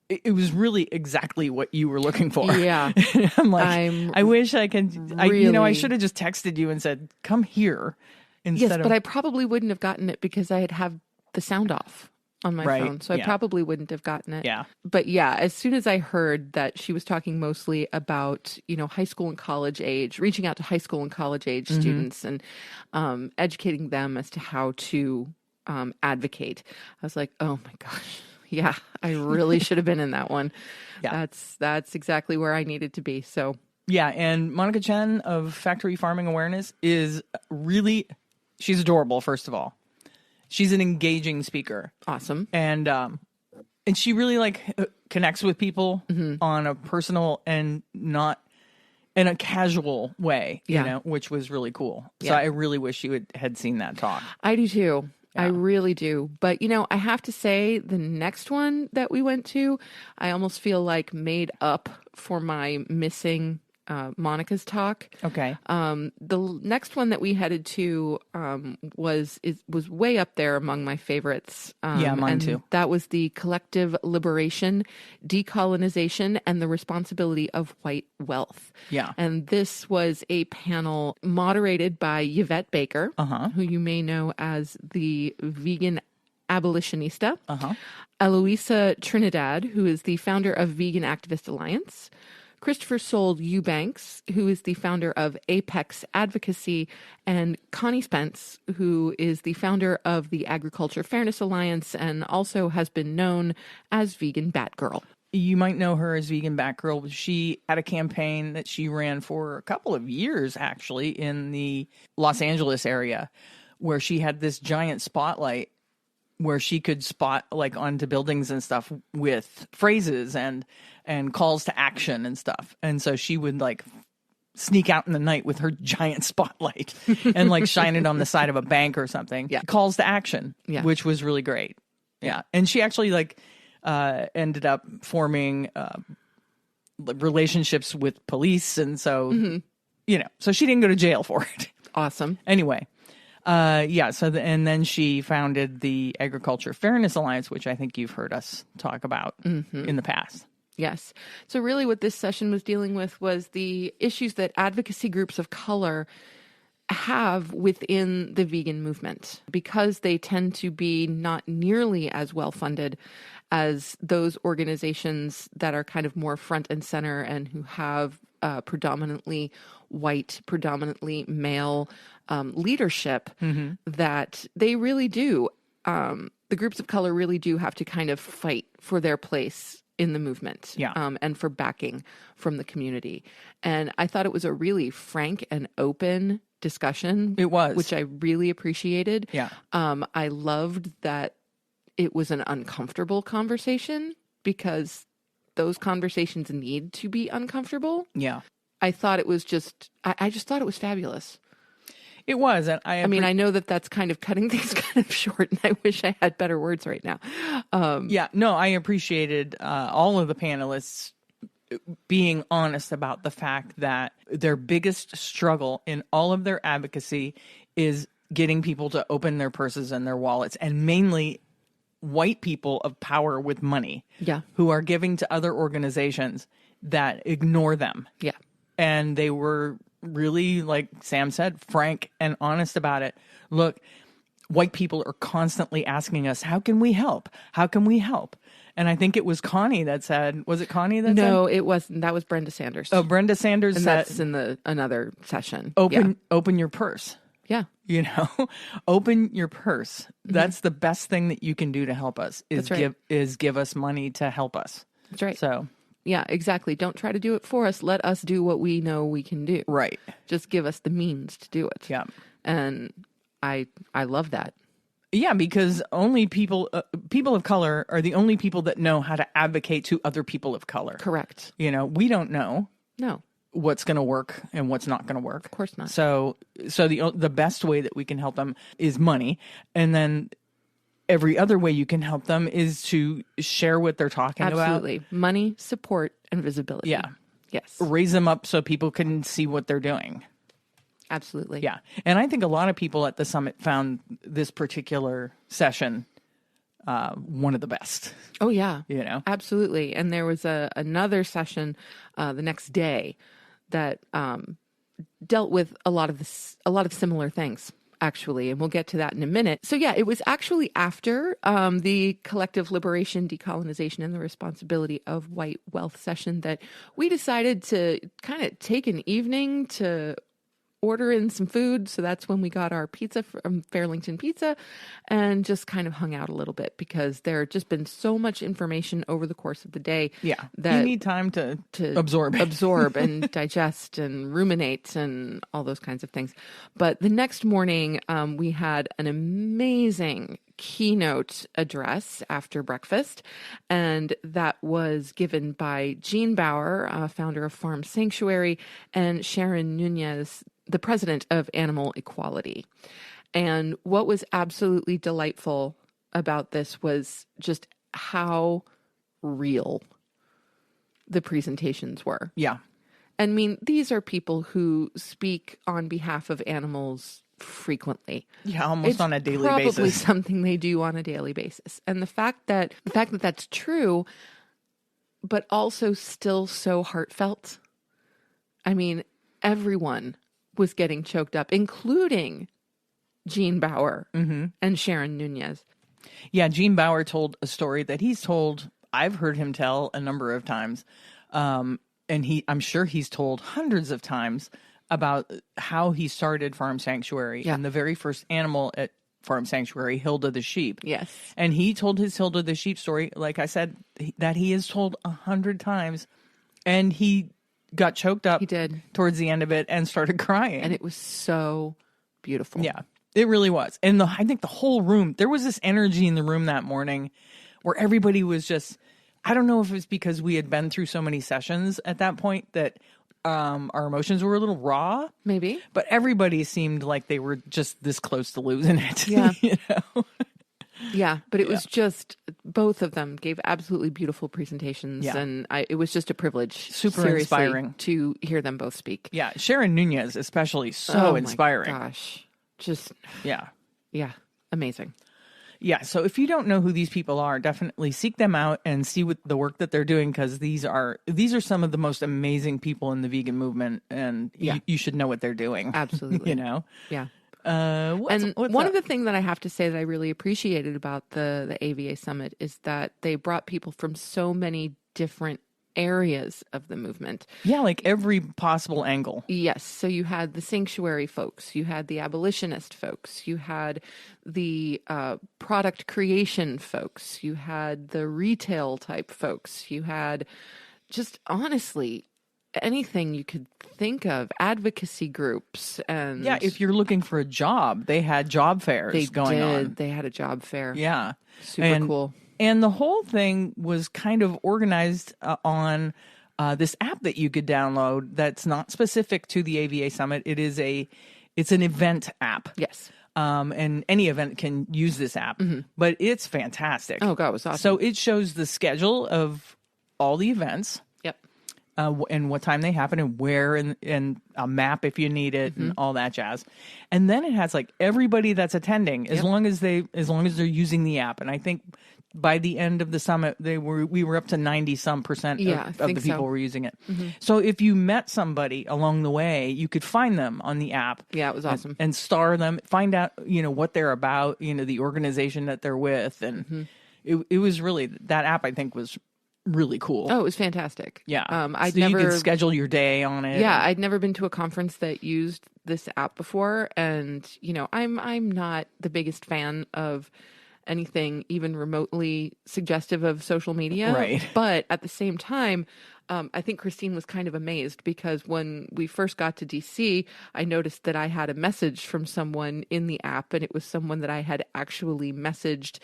it was really exactly what you were looking for. Yeah. I'm like, I wish I could, I should have just texted you and said, come here. Yes, but I probably wouldn't have gotten it because I'd have the sound off on my phone. So I probably wouldn't have gotten it. Yeah. But yeah, as soon as I heard that she was talking mostly about, high school and college age, reaching out to high school and college age students and educating them as to how to advocate, I was like, oh my gosh. Yeah, I really should have been in that one. Yeah. That's exactly where I needed to be. So yeah, and Monica Chen of Factory Farming Awareness is really, she's adorable, first of all. She's an engaging speaker. Awesome. And she really connects with people on a personal and not in a casual way, you know, which was really cool. So I really wish you had seen that talk. I do too. Yeah. I really do. But, I have to say the next one that we went to, I almost feel like made up for my missing Monica's talk. Okay. The next one that we headed to was way up there among my favorites. Yeah, mine too. That was the Collective Liberation, Decolonization, and the Responsibility of White Wealth. Yeah. And this was a panel moderated by Yvette Baker, who you may know as the vegan abolitionista. Eloisa Trinidad, who is the founder of Vegan Activist Alliance. Christopher Sold Eubanks, who is the founder of Apex Advocacy, and Connie Spence, who is the founder of the Agriculture Fairness Alliance and also has been known as Vegan Batgirl. You might know her as Vegan Batgirl. She had a campaign that she ran for a couple of years, actually, in the Los Angeles area, where she had this giant spotlight where she could spot onto buildings and stuff with phrases and calls to action and stuff. And so she would sneak out in the night with her giant spotlight and shine it on the side of a bank or something. Yeah. Calls to action, which was really great. Yeah. And she actually ended up forming relationships with police. And so, so she didn't go to jail for it. Awesome. Anyway. And then she founded the Agriculture Fairness Alliance, which I think you've heard us talk about in the past. Yes. So really what this session was dealing with was the issues that advocacy groups of color have within the vegan movement, because they tend to be not nearly as well funded as those organizations that are kind of more front and center and who have predominantly white, predominantly male leadership, that they really do. The groups of color really do have to kind of fight for their place in the movement, and for backing from the community. And I thought it was a really frank and open discussion. It was. Which I really appreciated. Yeah. I loved that it was an uncomfortable conversation, because those conversations need to be uncomfortable. Yeah. I thought it was I just thought it was fabulous. It was. And I mean, I know that that's kind of cutting things kind of short, and I wish I had better words right now. I appreciated all of the panelists being honest about the fact that their biggest struggle in all of their advocacy is getting people to open their purses and their wallets, and mainly white people of power with money who are giving to other organizations that ignore them. Yeah. And they were really, like Sam said, frank and honest about it. Look, white people are constantly asking us, how can we help? How can we help? And I think it was Connie that said, was it Connie that said? No, it wasn't. That was Brenda Sanders. Oh, Brenda Sanders and said. That's in another session. Open your purse. Yeah. You know, open your purse. Mm-hmm. That's the best thing that you can do to help us is give us money to help us. That's right. So, yeah, exactly. Don't try to do it for us. Let us do what we know we can do. Right. Just give us the means to do it. Yeah. And I love that. Yeah, because only people of color are the only people that know how to advocate to other people of color. Correct. You know, we don't know. No. What's going to work and what's not going to work. Of course not. So the best way that we can help them is money, and then every other way you can help them is to share what they're talking about. Absolutely. Money, support, and visibility. Yeah. Yes. Raise them up so people can see what they're doing. Absolutely. Yeah. And I think a lot of people at the summit found this particular session one of the best. Oh, yeah. You know? Absolutely. And there was another session the next day that dealt with a lot of similar things, actually, and we'll get to that in a minute. So yeah, it was actually after the Collective Liberation, Decolonization, and the Responsibility of White Wealth session that we decided to kind of take an evening to order in some food. So that's when we got our pizza from Fairlington Pizza and just kind of hung out a little bit because there had just been so much information over the course of the day. Yeah. That you need time to absorb and digest and ruminate and all those kinds of things. But the next morning, we had an amazing keynote address after breakfast, and that was given by Jean Bauer, founder of Farm Sanctuary, and Sharon Nunez, the president of Animal Equality. And what was absolutely delightful about this was just how real the presentations were. Yeah. I mean, these are people who speak on behalf of animals frequently. Yeah, almost on a daily basis. Probably something they do on a daily basis. And the fact that that's true, but also still so heartfelt. I mean, everyone was getting choked up, including Jean Bauer and Sharon Nunez. Yeah, Jean Bauer told a story that he's told, I've heard him tell a number of times. And I'm sure he's told hundreds of times about how he started Farm Sanctuary and the very first animal at Farm Sanctuary, Hilda the sheep. Yes. And he told his Hilda the sheep story, like I said, that he has told 100 times. And he got choked up. He did. Towards the end of it and started crying. And it was so beautiful. Yeah, it really was. And I think the whole room, there was this energy in the room that morning where everybody was just, I don't know if it was because we had been through so many sessions at that point that our emotions were a little raw. Maybe. But everybody seemed like they were just this close to losing it. Yeah. You know? Yeah, but it was just, both of them gave absolutely beautiful presentations, and it was just a privilege, super inspiring, to hear them both speak. Yeah, Sharon Nunez especially, so inspiring. Oh my gosh, just yeah, amazing. Yeah, so if you don't know who these people are, definitely seek them out and see what the work that they're doing, because these are some of the most amazing people in the vegan movement, and you should know what they're doing. Absolutely, you know, yeah. What's one of the things that I have to say that I really appreciated about the AVA Summit is that they brought people from so many different areas of the movement. Yeah, like every possible angle. Yes. So you had the sanctuary folks, you had the abolitionist folks, you had the product creation folks, you had the retail type folks, you had just honestly anything you could think of, advocacy groups. And yeah, if you're looking for a job, they had job fairs going on. They had a job fair. Yeah. Super cool. And the whole thing was kind of organized on this app that you could download that's not specific to the AVA Summit. It It's an event app. Yes. And any event can use this app, but it's fantastic. Oh, God, it was awesome. So it shows the schedule of all the events. Yep. And what time they happen and where, and a map if you need it, and all that jazz. And then it has like everybody that's attending, as long as they're using the app. And I think by the end of the summit, we were up to 90% of the people were using it. So if you met somebody along the way, you could find them on the app. Yeah, it was awesome. And star them, find out, what they're about, the organization that they're with. And it was really, that app I think was really cool. Oh, it was fantastic. Yeah. You could schedule your day on it. Yeah, I'd never been to a conference that used this app before. And, I'm not the biggest fan of anything even remotely suggestive of social media. Right. But at the same time, I think Christine was kind of amazed because when we first got to DC, I noticed that I had a message from someone in the app, and it was someone that I had actually messaged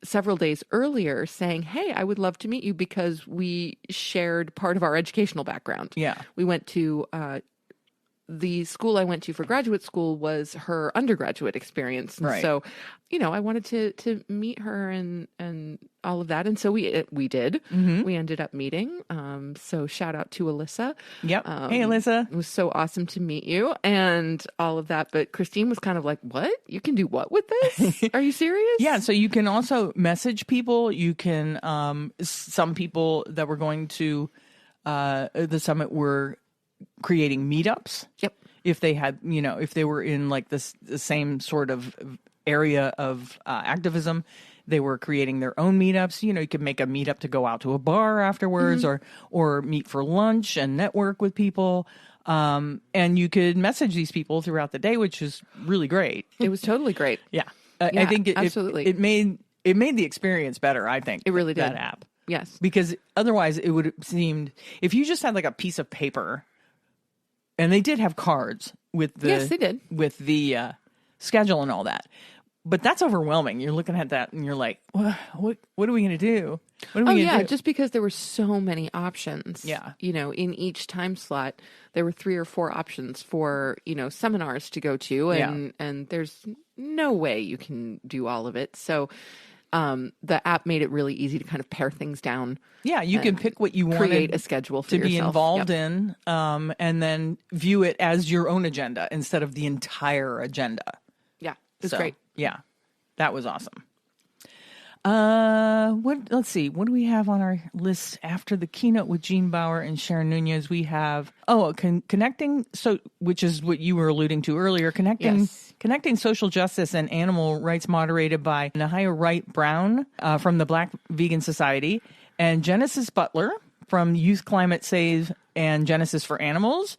several days earlier saying, hey, I would love to meet you because we shared part of our educational background. Yeah. We went to the school I went to for graduate school was her undergraduate experience. And so, I wanted to meet her and all of that. And so we did. We ended up meeting. So shout out to Alyssa. Yep. Hey, Alyssa. It was so awesome to meet you and all of that. But Christine was kind of like, what? You can do what with this? Are you serious? Yeah. So you can also message people. You can, some people that were going to the summit were creating meetups. Yep. If they had, if they were in like the same sort of area of activism, they were creating their own meetups. You could make a meetup to go out to a bar afterwards, or meet for lunch and network with people. And you could message these people throughout the day, which is really great. It was totally great. Yeah. I think absolutely. It made the experience better, I think. It really did. That app. Yes. Because otherwise it would have seemed, if you just had like a piece of paper. And they did have cards with the yes, they did. With the schedule and all that, but that's overwhelming. You're looking at that and you're like, what are we going to do? What are we going to do? Just because there were so many options. Yeah, in each time slot, there were 3 or 4 options for seminars to go to, and there's no way you can do all of it. So. The app made it really easy to kind of pare things down. Yeah, you can pick what you want, create a schedule for to yourself. Be involved in, and then view it as your own agenda instead of the entire agenda. Yeah, it's great. Yeah, that was awesome. Let's see. What do we have on our list after the keynote with Jean Bauer and Sharon Nunez? We have connecting. So, which is what you were alluding to earlier. Connecting social justice and animal rights, moderated by Nahaya Wright Brown from the Black Vegan Society, and Genesis Butler from Youth Climate Save and Genesis for Animals.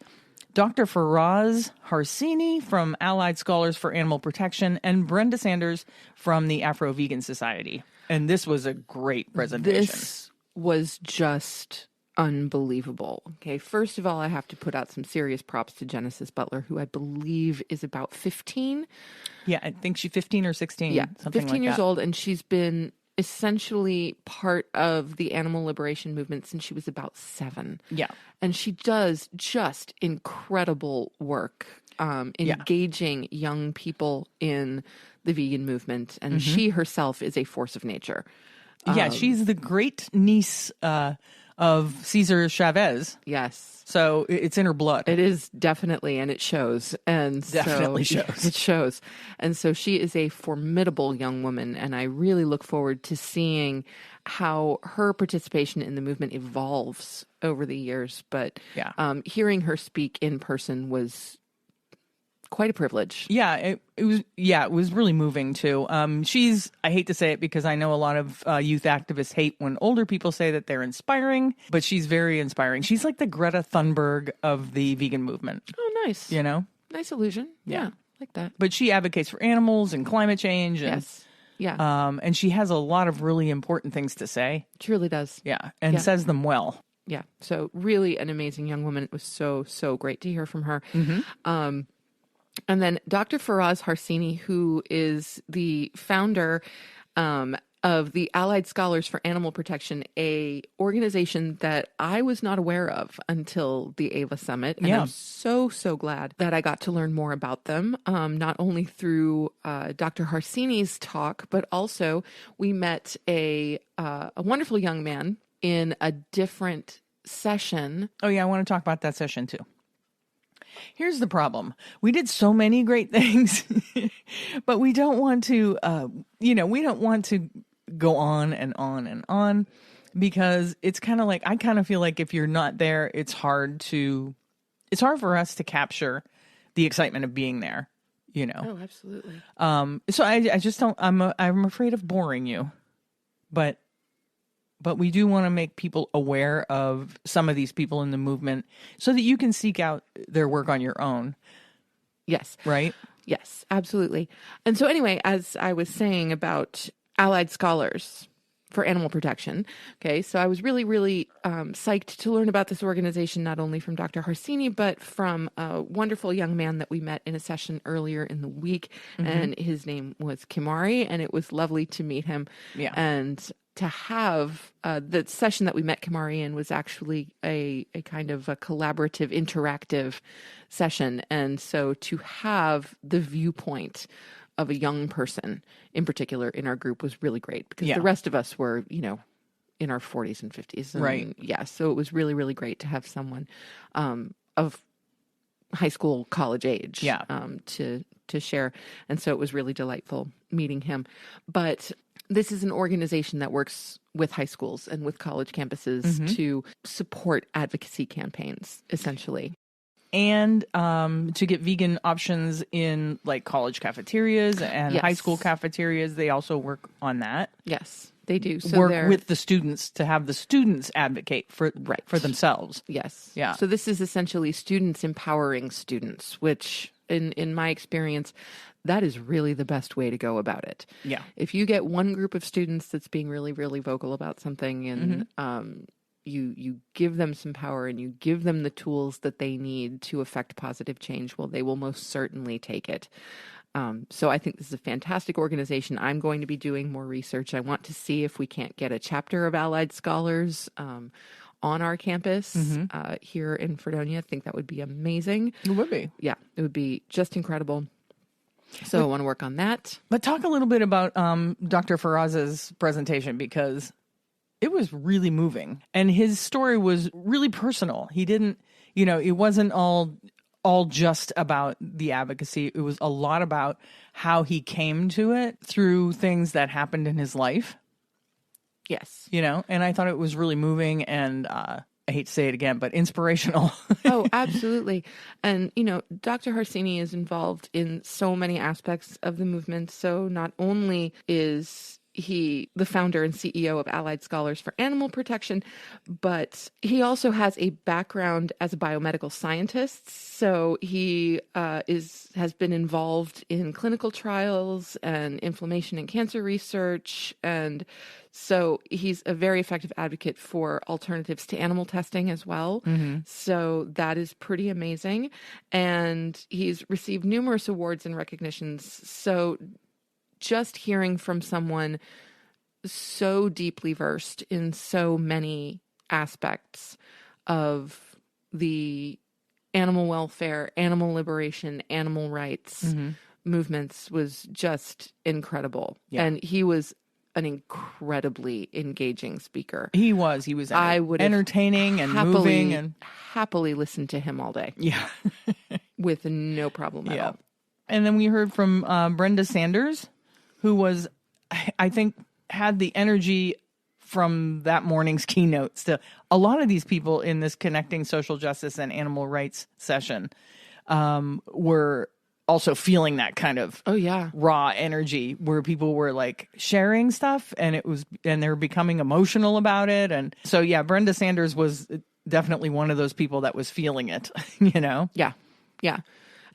Dr. Faraz Harsini from Allied Scholars for Animal Protection, and Brenda Sanders from the Afro Vegan Society. And this was a great presentation. This was just unbelievable. Okay, first of all, I have to put out some serious props to Genesis Butler, who I believe is about 15. Yeah, I think she's 15 or 16. Yeah, something 15 like years that. old, and she's been essentially part of the animal liberation movement since she was about 7. Yeah. And she does just incredible work engaging young people in the vegan movement. And she herself is a force of nature. Yeah, she's the great niece of Cesar Chavez. Yes. So it's in her blood. It is definitely, and it shows. And definitely shows. It shows. And so she is a formidable young woman, and I really look forward to seeing how her participation in the movement evolves over the years. But hearing her speak in person was quite a privilege. Yeah, it was really moving too. I hate to say it because I know a lot of youth activists hate when older people say that they're inspiring, but she's very inspiring. She's like the Greta Thunberg of the vegan movement. Oh, nice. Nice illusion. Yeah, like that. But she advocates for animals and climate change. And, yes. Yeah. And she has a lot of really important things to say. She really does. Yeah, and says them well. Yeah. So really an amazing young woman. It was so, so great to hear from her. And then Dr. Faraz Harsini, who is the founder of the Allied Scholars for Animal Protection, a organization that I was not aware of until the AVA Summit. And I'm so glad that I got to learn more about them, not only through Dr. Harsini's talk, but also we met a wonderful young man in a different session. Oh, yeah, I want to talk about that session too. Here's the problem. We did so many great things, but we don't want to, we don't want to go on and on and on, because it's kind of like, I kind of feel like if you're not there, it's hard for us to capture the excitement of being there, Oh, absolutely. So I just don't, I'm afraid of boring you, but we do want to make people aware of some of these people in the movement so that you can seek out their work on your own. Yes. Right? Yes, absolutely. And so anyway, as I was saying about Allied Scholars for Animal Protection, okay, so I was really, really psyched to learn about this organization, not only from Dr. Harsini, but from a wonderful young man that we met in a session earlier in the week. Mm-hmm. And his name was Kimari, and it was lovely to meet him. Yeah. And to have the session that we met Kimari in was actually a kind of a collaborative, interactive session. And so to have the viewpoint of a young person in particular in our group was really great, because the rest of us were, in our 40s and 50s. And right. Yeah. So it was really, really great to have someone of high school, college age to share. And so it was really delightful meeting him. But this is an organization that works with high schools and with college campuses to support advocacy campaigns, essentially. And to get vegan options in like college cafeterias and high school cafeterias. They also work on that. Yes, they do. So work with the students to have the students advocate for themselves. Yes. Yeah. So this is essentially students empowering students, which in my experience, that is really the best way to go about it. Yeah. If you get one group of students that's being really, really vocal about something, and you give them some power and you give them the tools that they need to affect positive change, well, they will most certainly take it. So I think this is a fantastic organization. I'm going to be doing more research. I want to see if we can't get a chapter of Allied Scholars on our campus here in Fredonia. I think that would be amazing. It would be. Yeah, it would be just incredible. So I want to work on that. But talk a little bit about Dr. Faraz's presentation, because it was really moving. And his story was really personal. He didn't, it wasn't all just about the advocacy. It was a lot about how he came to it through things that happened in his life. Yes. And I thought it was really moving and I hate to say it again, but inspirational. Oh, absolutely. And, Dr. Harsini is involved in so many aspects of the movement. So not only is he the founder and CEO of Allied Scholars for Animal Protection, but he also has a background as a biomedical scientist. So he has been involved in clinical trials and inflammation and cancer research. And so he's a very effective advocate for alternatives to animal testing as well. Mm-hmm. So that is pretty amazing. And he's received numerous awards and recognitions. So just hearing from someone so deeply versed in so many aspects of the animal welfare, animal liberation, animal rights movements was just incredible. Yeah. And he was an incredibly engaging speaker. He was I would entertaining and moving, and happily listened to him all day. Yeah. With no problem at all. And then we heard from Brenda Sanders, who was, I think, had the energy from that morning's keynote. Still, a lot of these people in this Connecting Social Justice and Animal Rights session were also feeling that kind of raw energy, where people were like sharing stuff and they're becoming emotional about it. And so, Brenda Sanders was definitely one of those people that was feeling it, Yeah. Yeah.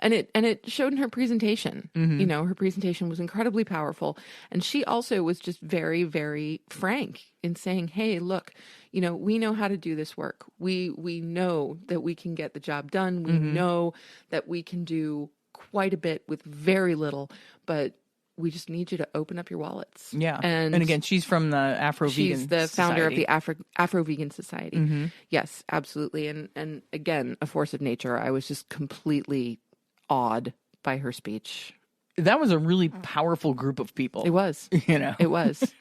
And it showed in her presentation. Mm-hmm. Her presentation was incredibly powerful. And she also was just very, very frank in saying, hey, look, we know how to do this work. We know that we can get the job done. We know that we can do quite a bit with very little, but we just need you to open up your wallets. Yeah. And again, she's from the Afro-Vegan She's the founder of Society. the Afro-Vegan Society. Yes, absolutely. And again, a force of nature. I was just completely awed by her speech. That was a really powerful group of people. It was. It was.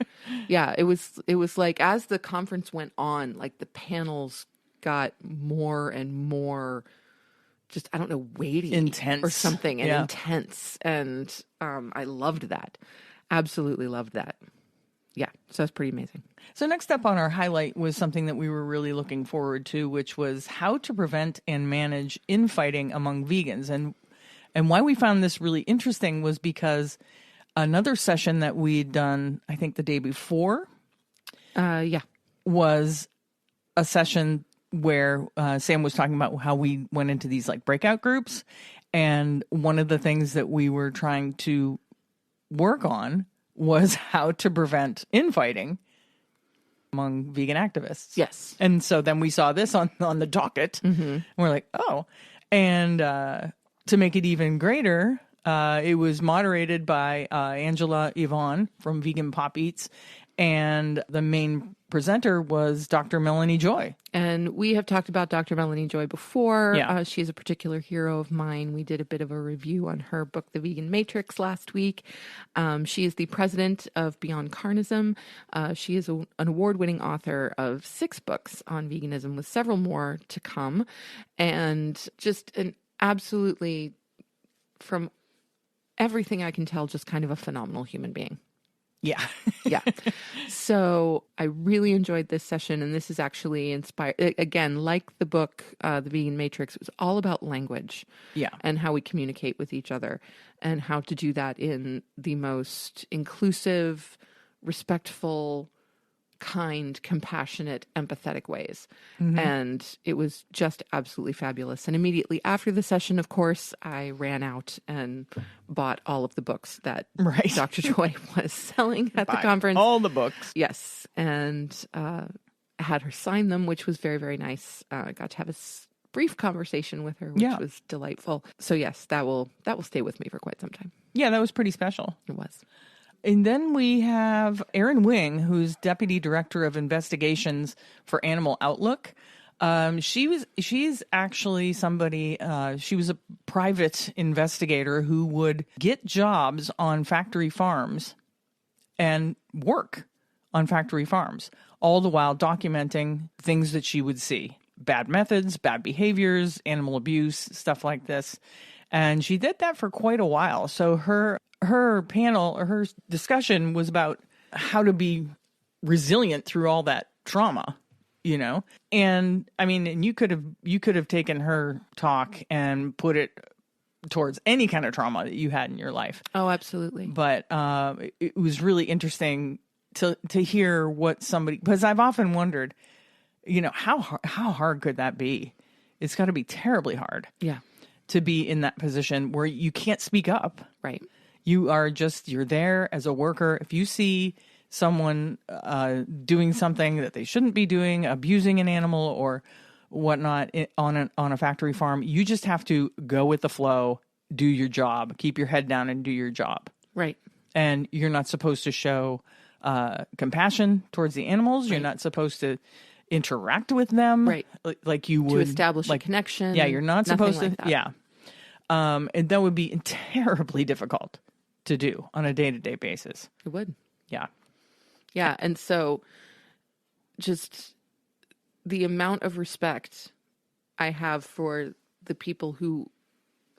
Yeah, it was like as the conference went on, like the panels got more and more just, I don't know, weighty. Intense. Or something, and intense. And I loved that. Absolutely loved that. Yeah, so that's pretty amazing. So next up on our highlight was something that we were really looking forward to, which was how to prevent and manage infighting among vegans. And why we found this really interesting was because another session that we'd done, I think the day before, was a session where Sam was talking about how we went into these like breakout groups. And one of the things that we were trying to work on was how to prevent infighting among vegan activists. Yes. And so then we saw this on the docket. And we're like, oh. And to make it even greater, it was moderated by Angela Yvonne from Vegan Pop Eats. And the main presenter was Dr. Melanie Joy. And we have talked about Dr. Melanie Joy before. Yeah. She's a particular hero of mine. We did a bit of a review on her book, The Vegan Matrix, last week. She is the president of Beyond Carnism. She is an award-winning author of 6 books on veganism with several more to come. And just an absolutely, from everything I can tell, just kind of a phenomenal human being. Yeah. Yeah. So I really enjoyed this session, and this is actually inspired, again, like the book, The Vegan Matrix, it was all about language. Yeah. And how we communicate with each other and how to do that in the most inclusive, respectful, kind, compassionate, empathetic ways. And it was just absolutely fabulous. And immediately after the session, of course, I ran out and bought all of the books that Dr. Joy was selling at the conference. All the books. Yes. And had her sign them, which was very, very nice. I got to have a brief conversation with her, which was delightful. So yes, that will stay with me for quite some time. Yeah, that was pretty special. It was. And then we have Erin Wing, who's Deputy Director of Investigations for Animal Outlook. She's actually somebody, she was a private investigator who would get jobs on factory farms and work on factory farms, all the while documenting things that she would see. Bad methods, bad behaviors, animal abuse, stuff like this. And she did that for quite a while. So her panel or her discussion was about how to be resilient through all that trauma, and I mean, and you could have taken her talk and put it towards any kind of trauma that you had in your life. Oh, absolutely. But it was really interesting to hear what somebody, because I've often wondered, how hard could that be? It's got to be terribly hard. Yeah. To be in that position where you can't speak up. Right. You're there as a worker. If you see someone doing something that they shouldn't be doing, abusing an animal or whatnot on a factory farm, you just have to go with the flow, do your job, keep your head down and do your job. Right. And you're not supposed to show compassion towards the animals. Right. You're not supposed to interact with them. Right. Like you would. To establish a connection. Yeah, you're not supposed to. Like that. Yeah. And that would be terribly difficult to do on a day-to-day basis. It would. Yeah. Yeah. And so just the amount of respect I have for the people who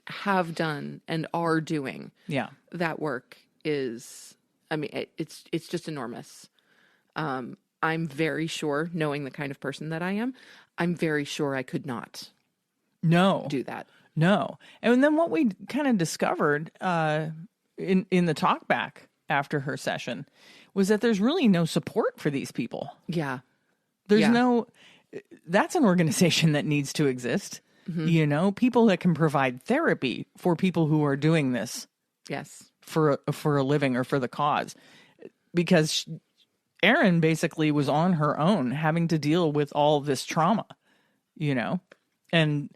have done and are doing that work is, I mean, it's just enormous. I'm very sure, knowing the kind of person that I am, I'm very sure I could not do that. No. And then what we kind of discovered in the talk back after her session was that there's really no support for these people. Yeah. That's an organization that needs to exist. Mm-hmm. People that can provide therapy for people who are doing this. Yes. For a living or for the cause. Because Erin basically was on her own having to deal with all this trauma, and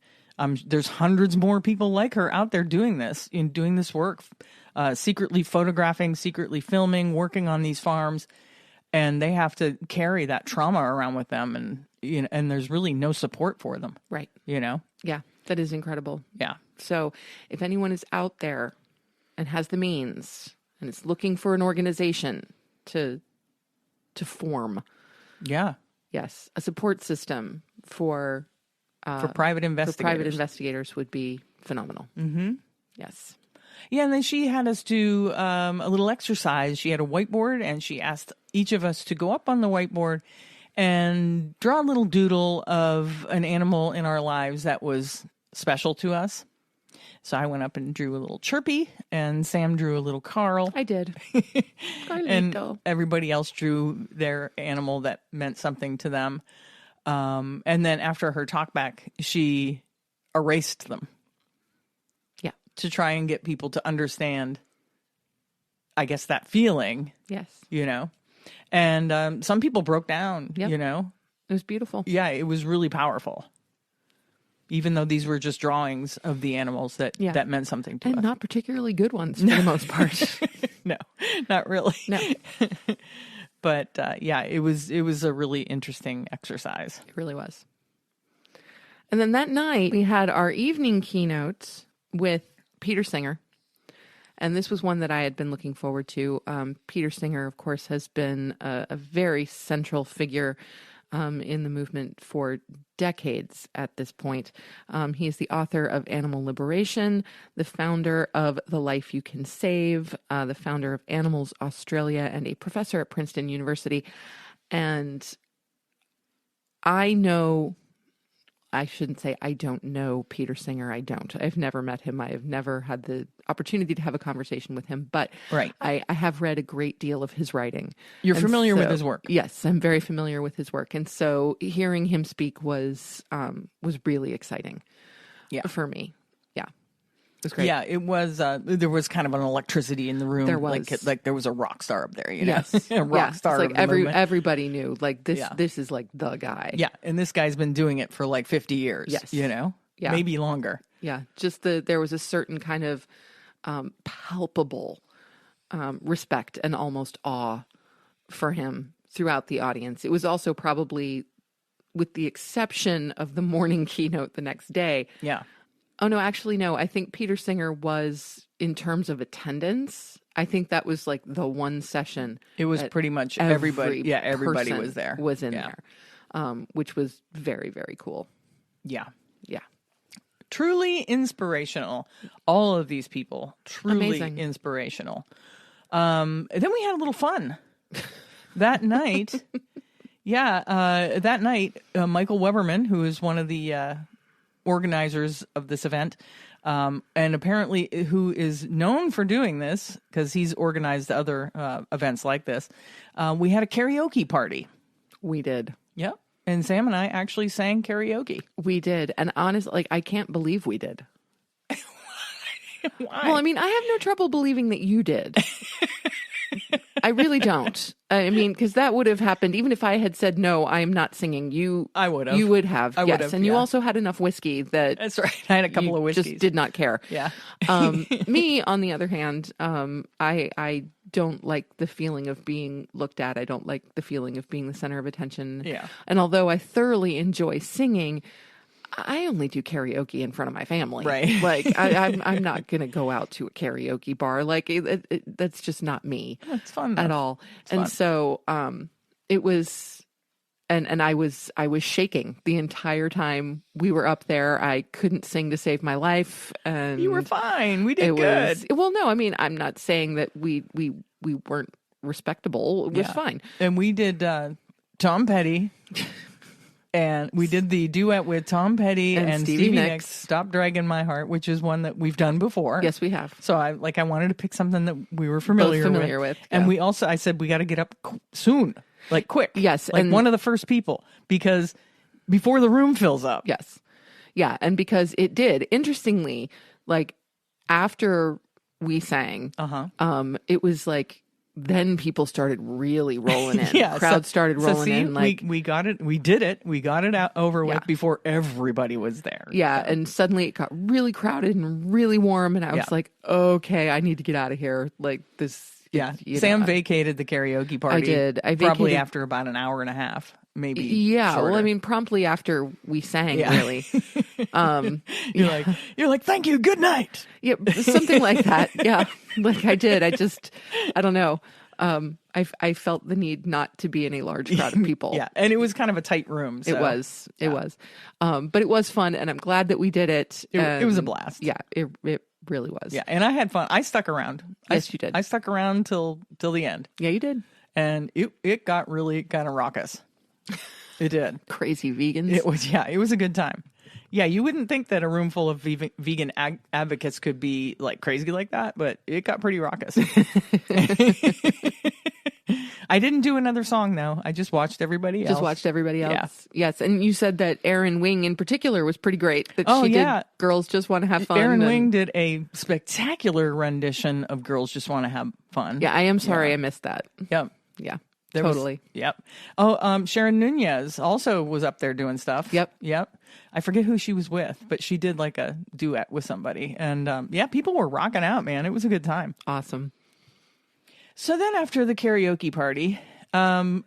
There's hundreds more people like her out there doing this work, secretly photographing, secretly filming, working on these farms, and they have to carry that trauma around with them, and and there's really no support for them. Right. Yeah, that is incredible. Yeah. So if anyone is out there and has the means and is looking for an organization to form, yes, a support system for private investigators. For private investigators would be phenomenal. Mm-hmm. Yes. Yeah, and then she had us do a little exercise. She had a whiteboard, and she asked each of us to go up on the whiteboard and draw a little doodle of an animal in our lives that was special to us. So I went up and drew a little Chirpy, and Sam drew a little Carl. I did. And everybody else drew their animal that meant something to them. And then after her talkback, she erased them. Yeah. To try and get people to understand, I guess, that feeling. Yes. And some people broke down, It was beautiful. Yeah, it was really powerful. Even though these were just drawings of the animals that meant something to us. And not particularly good ones for the most part. No, not really. No. But it was a really interesting exercise. It really was. And then that night we had our evening keynotes with Peter Singer. And this was one that I had been looking forward to. Peter Singer, of course, has been a very central figure in the movement for decades at this point. He is the author of Animal Liberation, the founder of The Life You Can Save, the founder of Animals Australia, and a professor at Princeton University. And I shouldn't say I don't know Peter Singer. I've never met him. I have never had the opportunity to have a conversation with him, but right. I have read a great deal of his writing. You're familiar with his work? Yes, I'm very familiar with his work. And so hearing him speak was really exciting for me. Yeah. It was great. Yeah, it was. There was kind of an electricity in the room. There was. Like there was a rock star up there, Yes. a rock star. It's like everybody knew, like this. Yeah. This is like the guy. Yeah, and this guy's been doing it for like 50 years. Yes. Yeah. Maybe longer. Yeah, just there was a certain kind of palpable respect and almost awe for him throughout the audience. It was also probably, with the exception of the morning keynote the next day. Yeah. Oh, no, actually, no. I think Peter Singer was, in terms of attendance, I think that was like the one session. It was pretty much everybody. Yeah, everybody was there. Was in there, which was very, very cool. Yeah. Yeah. Truly inspirational. All of these people, truly Amazing. Inspirational. Then we had a little fun that night. That night, Michael Weberman, who is one of the organizers of this event, and apparently who is known for doing this because he's organized other events like this. We had a karaoke party. We did. Yep. And Sam and I actually sang karaoke. We did. And honestly, I can't believe we did. Why? Well, I mean, I have no trouble believing that you did. I really don't. I mean, because that would have happened even if I had said, no, I am not singing. I would have. You would have. I yes. would have, and you also had enough whiskey that. That's right. I had a couple of whiskeys. Just did not care. Yeah. Me, on the other hand, I don't like the feeling of being looked at. I don't like the feeling of being the center of attention. Yeah. And although I thoroughly enjoy singing, I only do karaoke in front of my family. Right. Like I'm not going to go out to a karaoke bar. Like that's just not me. It's fun at all. And so it was, and I was shaking the entire time we were up there. I couldn't sing to save my life. And you were fine. We did good. Well, no, I mean, I'm not saying that we weren't respectable. It was fine. And we did Tom Petty. And we did the duet with Tom Petty and Stevie Nicks, Stop Dragging My Heart, which is one that we've done before. Yes, we have. So I wanted to pick something that we were familiar with. Yeah. And I said, we got to get up soon, like quick. Yes. Like one of the first people, because before the room fills up. Yes. Yeah. And because it did, interestingly, like after we sang, it was like then people started really rolling in. Yeah, Crowd started rolling in. Like we got it. We did it. We got it out over with Yeah. before everybody was there. Yeah, and suddenly it got really crowded and really warm, and I was like, okay, I need to get out of here. Like this. Yeah. Sam vacated the karaoke party. I did. I probably vacated after about an hour and a half, maybe. Yeah. shorter. Well, I mean, promptly after we sang, really. You're like, thank you. Good night. Yeah, something like that. Yeah, like I did. I don't know. I felt the need not to be in a large crowd of people. Yeah, and it was kind of a tight room. So. It was. But it was fun, and I'm glad that we did it. It was a blast. Yeah, it really was. Yeah, and I had fun. I stuck around. Yes, you did. I stuck around till the end. Yeah, you did. And it got really kind of raucous. It did. Crazy vegans. It was a good time. Yeah, you wouldn't think that a room full of vegan advocates could be like crazy like that, but it got pretty raucous. I didn't do another song though. I just watched everybody else. Just watched everybody else. Yeah. Yes, and you said that Erin Wing in particular was pretty great. That Oh, she yeah. did Girls Just Want to Have Fun. Erin Wing did a spectacular rendition of Girls Just Want to Have Fun. Yeah, I am sorry I missed that. Yep. Yeah. There Totally. Yep. Oh, Sharon Nunez also was up there doing stuff. Yep. I forget who she was with, but she did like a duet with somebody. And people were rocking out, man. It was a good time. Awesome. So then after the karaoke party,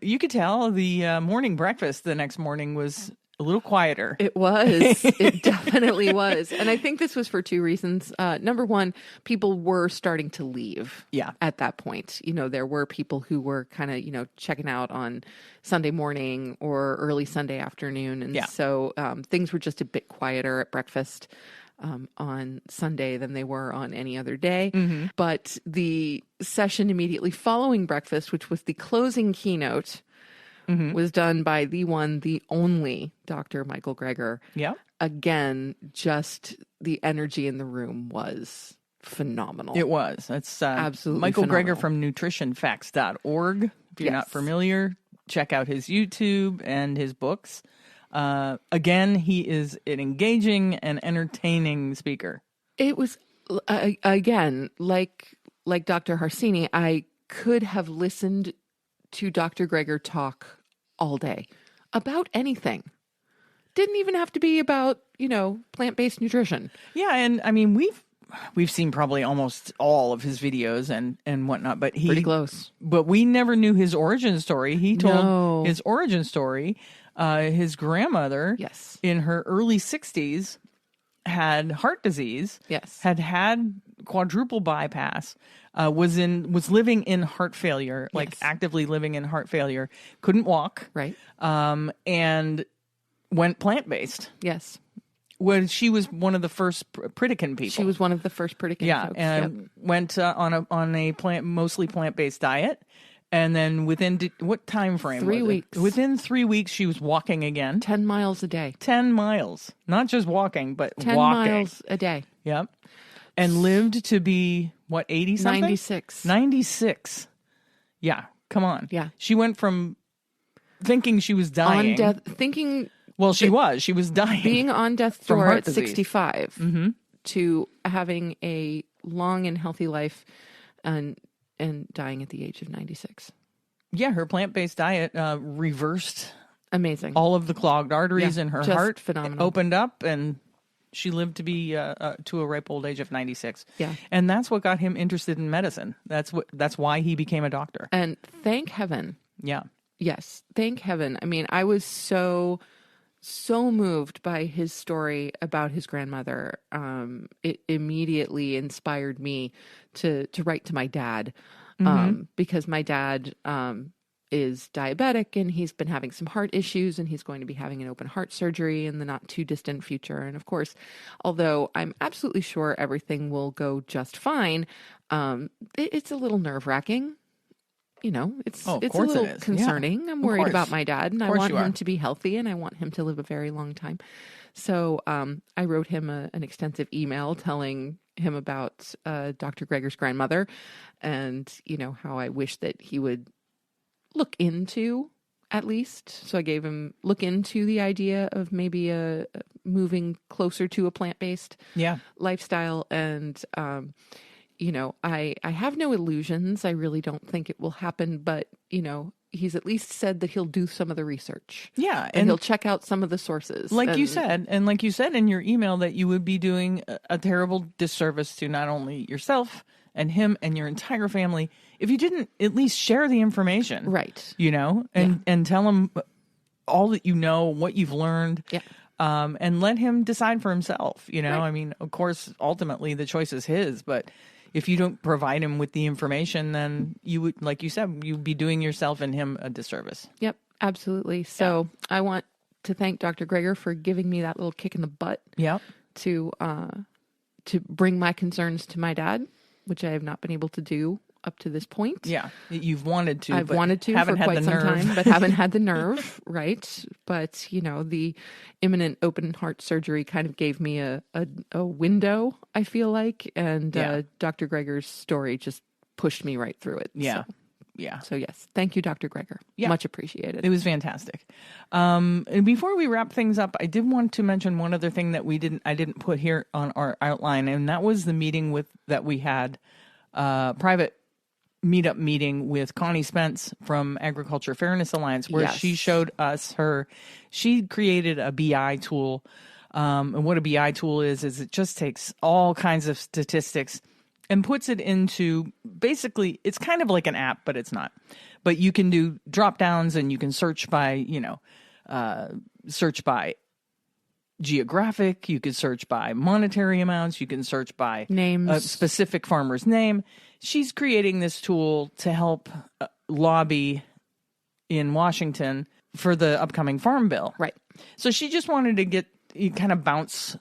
you could tell the morning breakfast the next morning was a little quieter. It was. It definitely was. And I think this was for two reasons. Number one, people were starting to leave. Yeah. At that point. There were people who were kind of, checking out on Sunday morning or early Sunday afternoon. And so things were just a bit quieter at breakfast on Sunday than they were on any other day. Mm-hmm. But the session immediately following breakfast, which was the closing keynote, was done by the one, the only Dr. Michael Greger. Yeah. Again, just the energy in the room was phenomenal. It was. That's absolutely Michael phenomenal. Greger from nutritionfacts.org. If you're not familiar, check out his YouTube and his books. Again, he is an engaging and entertaining speaker. It was, again, like Dr. Harsini, I could have listened to Dr. Greger talk all day about anything. Didn't even have to be about, plant-based nutrition. Yeah, and I mean we've seen probably almost all of his videos and whatnot, but Pretty close. But we never knew his origin story. He told No. his origin story. His grandmother, Yes. in her early 60s, had heart disease. Yes. Had quadruple bypass. Was living in heart failure, like Yes. actively living in heart failure. Couldn't walk. Right. And went plant-based. Yes. When she was one of the first Pritikin people. She was one of the first Pritikin folks. And went on a mostly plant-based diet. And then within what time frame? 3 was it? weeks. Within 3 weeks, she was walking again. 10 miles a day. 10 miles. Not just walking, but 10 walking. miles a day. Yep. And lived to be, 80 something? 96. 96. Yeah. Come on. Yeah. She went from thinking she was dying. On death, thinking Well, she was dying. being on death's From door heart at disease. 65 to having a long and healthy life and dying at the age of 96. Yeah, her plant-based diet reversed Amazing. all of the clogged arteries Yeah, in her just heart. phenomenal. Opened up, and she lived to be to a ripe old age of 96. Yeah. And that's what got him interested in medicine. That's why he became a doctor. And thank heaven. Yeah. Yes, thank heaven. I mean, I was so moved by his story about his grandmother. It immediately inspired me to write to my dad, because my dad is diabetic and he's been having some heart issues and he's going to be having an open heart surgery in the not too distant future. And of course, although I'm absolutely sure everything will go just fine, it's a little nerve-wracking. It's a little it is. concerning. Yeah. I'm Of worried course. about my dad, and I course want you are. him to be healthy, and I want him to live a very long time. So I wrote him an extensive email telling him about Dr. Greger's grandmother, and how I wish that he would look into, at least. So I gave him look into the idea of maybe moving closer to a plant-based Yeah. lifestyle, and I have no illusions. I really don't think it will happen, but, he's at least said that he'll do some of the research. Yeah. And he'll check out some of the sources. Like you said in your email, that you would be doing a terrible disservice to not only yourself and him and your entire family if you didn't at least share the information. Right. And tell him all that you know, what you've learned. Yeah. And let him decide for himself. Right. I mean, of course, ultimately the choice is his, but if you don't provide him with the information, then you would, like you said, you'd be doing yourself and him a disservice. Yep, absolutely. So I want to thank Dr. Greger for giving me that little kick in the butt. Yeah. To bring my concerns to my dad, which I have not been able to do up to this point. Yeah, you've wanted to. I've wanted to for quite some time, but haven't had the nerve, right? But, the imminent open heart surgery kind of gave me a window, I feel like. And Dr. Greger's story just pushed me right through it. Yeah. So. Yeah. So yes, thank you, Dr. Greger. Yeah. Much appreciated. It was fantastic. And before we wrap things up, I did want to mention one other thing that I didn't put here on our outline, and that was the meeting that we had, private meetup meeting with Connie Spence from Agriculture Fairness Alliance, where she showed us she created a BI tool. And what a BI tool is it just takes all kinds of statistics and puts it into, basically, it's kind of like an app, but it's not. But you can do drop downs and you can search by, search by geographic, you could search by monetary amounts, you can search by names, a specific farmer's name. She's creating this tool to help lobby in Washington for the upcoming farm bill. Right. So she just wanted to kind of bounce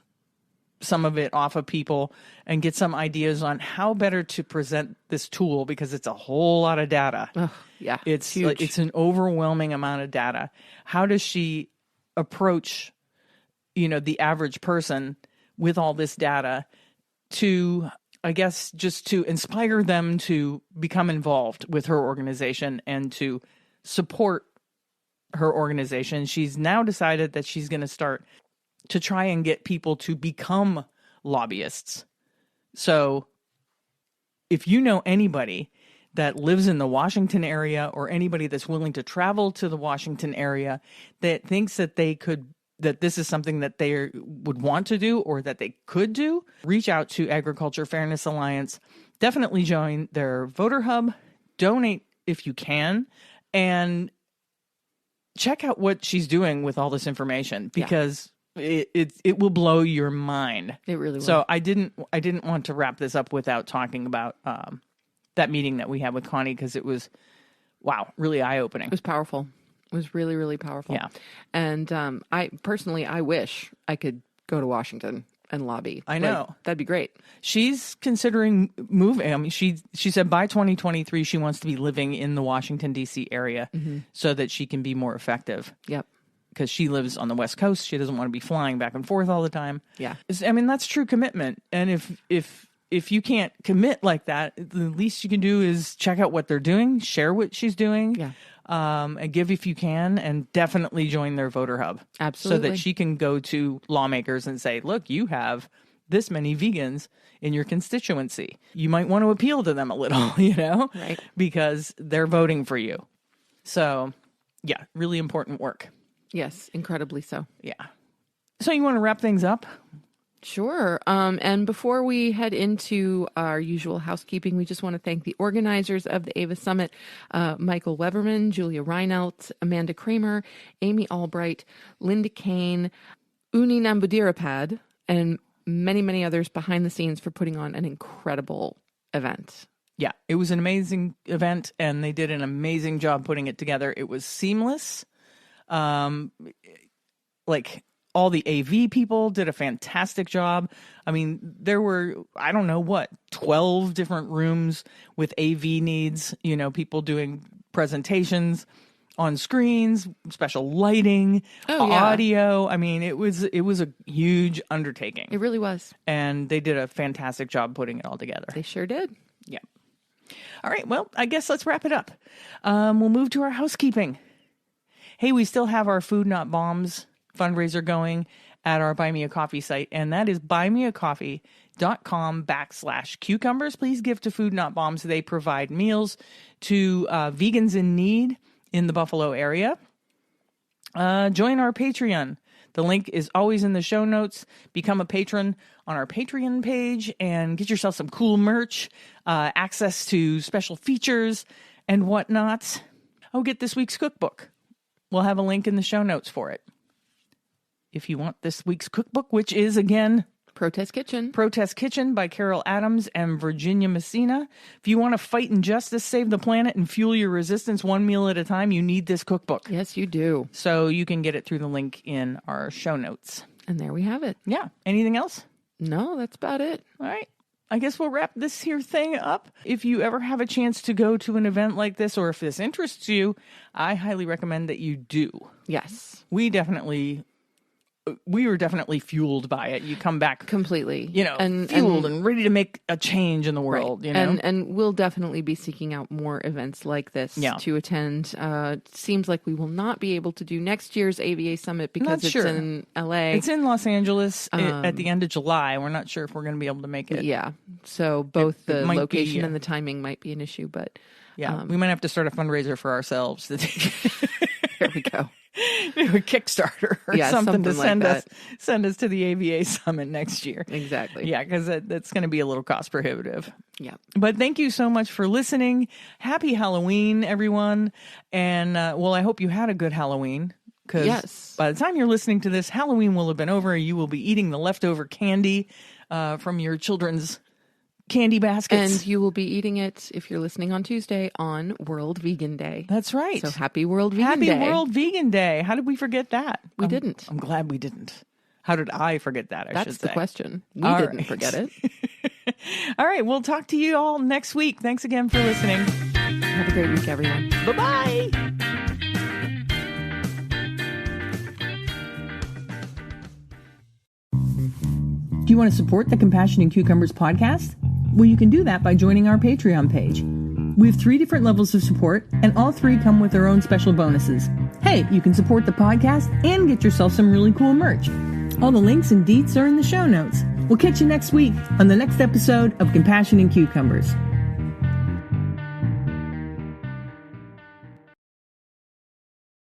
some of it off of people and get some ideas on how better to present this tool, because it's a whole lot of data. Yeah. It's huge. It's an overwhelming amount of data. How does she approach, the average person with all this data to, I guess, just to inspire them to become involved with her organization and to support her organization? She's now decided that she's going to start to try and get people to become lobbyists. So if you know anybody that lives in the Washington area, or anybody that's willing to travel to the Washington area that thinks that that this is something that they would want to do or that they could do, reach out to Agriculture Fairness Alliance. Definitely join their voter hub, donate if you can, and check out what she's doing with all this information, because it will blow your mind. It really will. So I didn't want to wrap this up without talking about that meeting that we had with Connie, because it was, really eye-opening. It was powerful. It was really, really powerful. Yeah. And I wish I could go to Washington and lobby. I know. That'd be great. She's considering moving. I mean, she said by 2023 she wants to be living in the Washington, D.C. area so that she can be more effective. Yep. Because she lives on the West Coast. She doesn't want to be flying back and forth all the time. Yeah. I mean, that's true commitment. And if you can't commit like that, the least you can do is check out what they're doing, share what she's doing. Yeah. And give if you can, and definitely join their voter hub. Absolutely. So that she can go to lawmakers and say, look, you have this many vegans in your constituency. You might want to appeal to them a little, Right. Because they're voting for you. So, yeah, really important work. Yes, incredibly so. Yeah. So you want to wrap things up? Sure. And before we head into our usual housekeeping, we just want to thank the organizers of the AVA Summit, Michael Weberman, Julia Reinelt, Amanda Kramer, Amy Albright, Linda Kane, Uni Nambudirapad, and many, many others behind the scenes for putting on an incredible event. Yeah, it was an amazing event, and they did an amazing job putting it together. It was seamless. All the AV people did a fantastic job. I mean, there were, 12 different rooms with AV needs, Oh, people doing presentations on screens, special lighting, audio. I mean, it was a huge undertaking. It really was. And they did a fantastic job putting it all together. They sure did. Yeah. All right. Well, I guess let's wrap it up. We'll move to our housekeeping. Hey, we still have our Food Not Bombs fundraiser going at our Buy Me a Coffee site, and that is buymeacoffee.com/Vegan patreon.com/cucumbers. Please give to Food Not Bombs. They provide meals to vegans in need in the Buffalo area. Join our Patreon. The link is always in the show notes. Become a patron on our Patreon page and get yourself some cool merch, access to special features and whatnot. Oh, get this week's cookbook. We'll have a link in the show notes for it. If you want this week's cookbook, which is, again, Protest Kitchen by Carol Adams and Virginia Messina. If you want to fight injustice, save the planet, and fuel your resistance one meal at a time, you need this cookbook. Yes, you do. So you can get it through the link in our show notes. And there we have it. Yeah. Anything else? No, that's about it. All right. I guess we'll wrap this here thing up. If you ever have a chance to go to an event like this, or if this interests you, I highly recommend that you do. Yes. We were definitely fueled by it. You come back completely, fueled and ready to make a change in the world, right. And we'll definitely be seeking out more events like this to attend. Seems like we will not be able to do next year's AVA Summit because it's in LA. It's in Los Angeles at the end of July. We're not sure if we're going to be able to make it. Yeah. So both the location and the timing might be an issue, but we might have to start a fundraiser for ourselves. There we go. A Kickstarter or something to send us to the AVA Summit next year. Exactly. Yeah, because that's going to be a little cost prohibitive. Yeah. But thank you so much for listening. Happy Halloween, everyone. And I hope you had a good Halloween. Because by the time you're listening to this, Halloween will have been over. You will be eating the leftover candy from your children's candy baskets. And you will be eating it, if you're listening on Tuesday, on World Vegan Day. That's right. So happy World Vegan Day. Happy World Vegan Day. How did we forget that? We didn't. I'm glad we didn't. How did I forget that, I should say? That's the question. We didn't forget it. All right. We'll talk to you all next week. Thanks again for listening. Have a great week, everyone. Bye-bye. Do you want to support the Compassion in Cucumbers podcast? Well, you can do that by joining our Patreon page. We have 3 different levels of support, and all 3 come with their own special bonuses. Hey, you can support the podcast and get yourself some really cool merch. All the links and deets are in the show notes. We'll catch you next week on the next episode of Compassion in Cucumbers.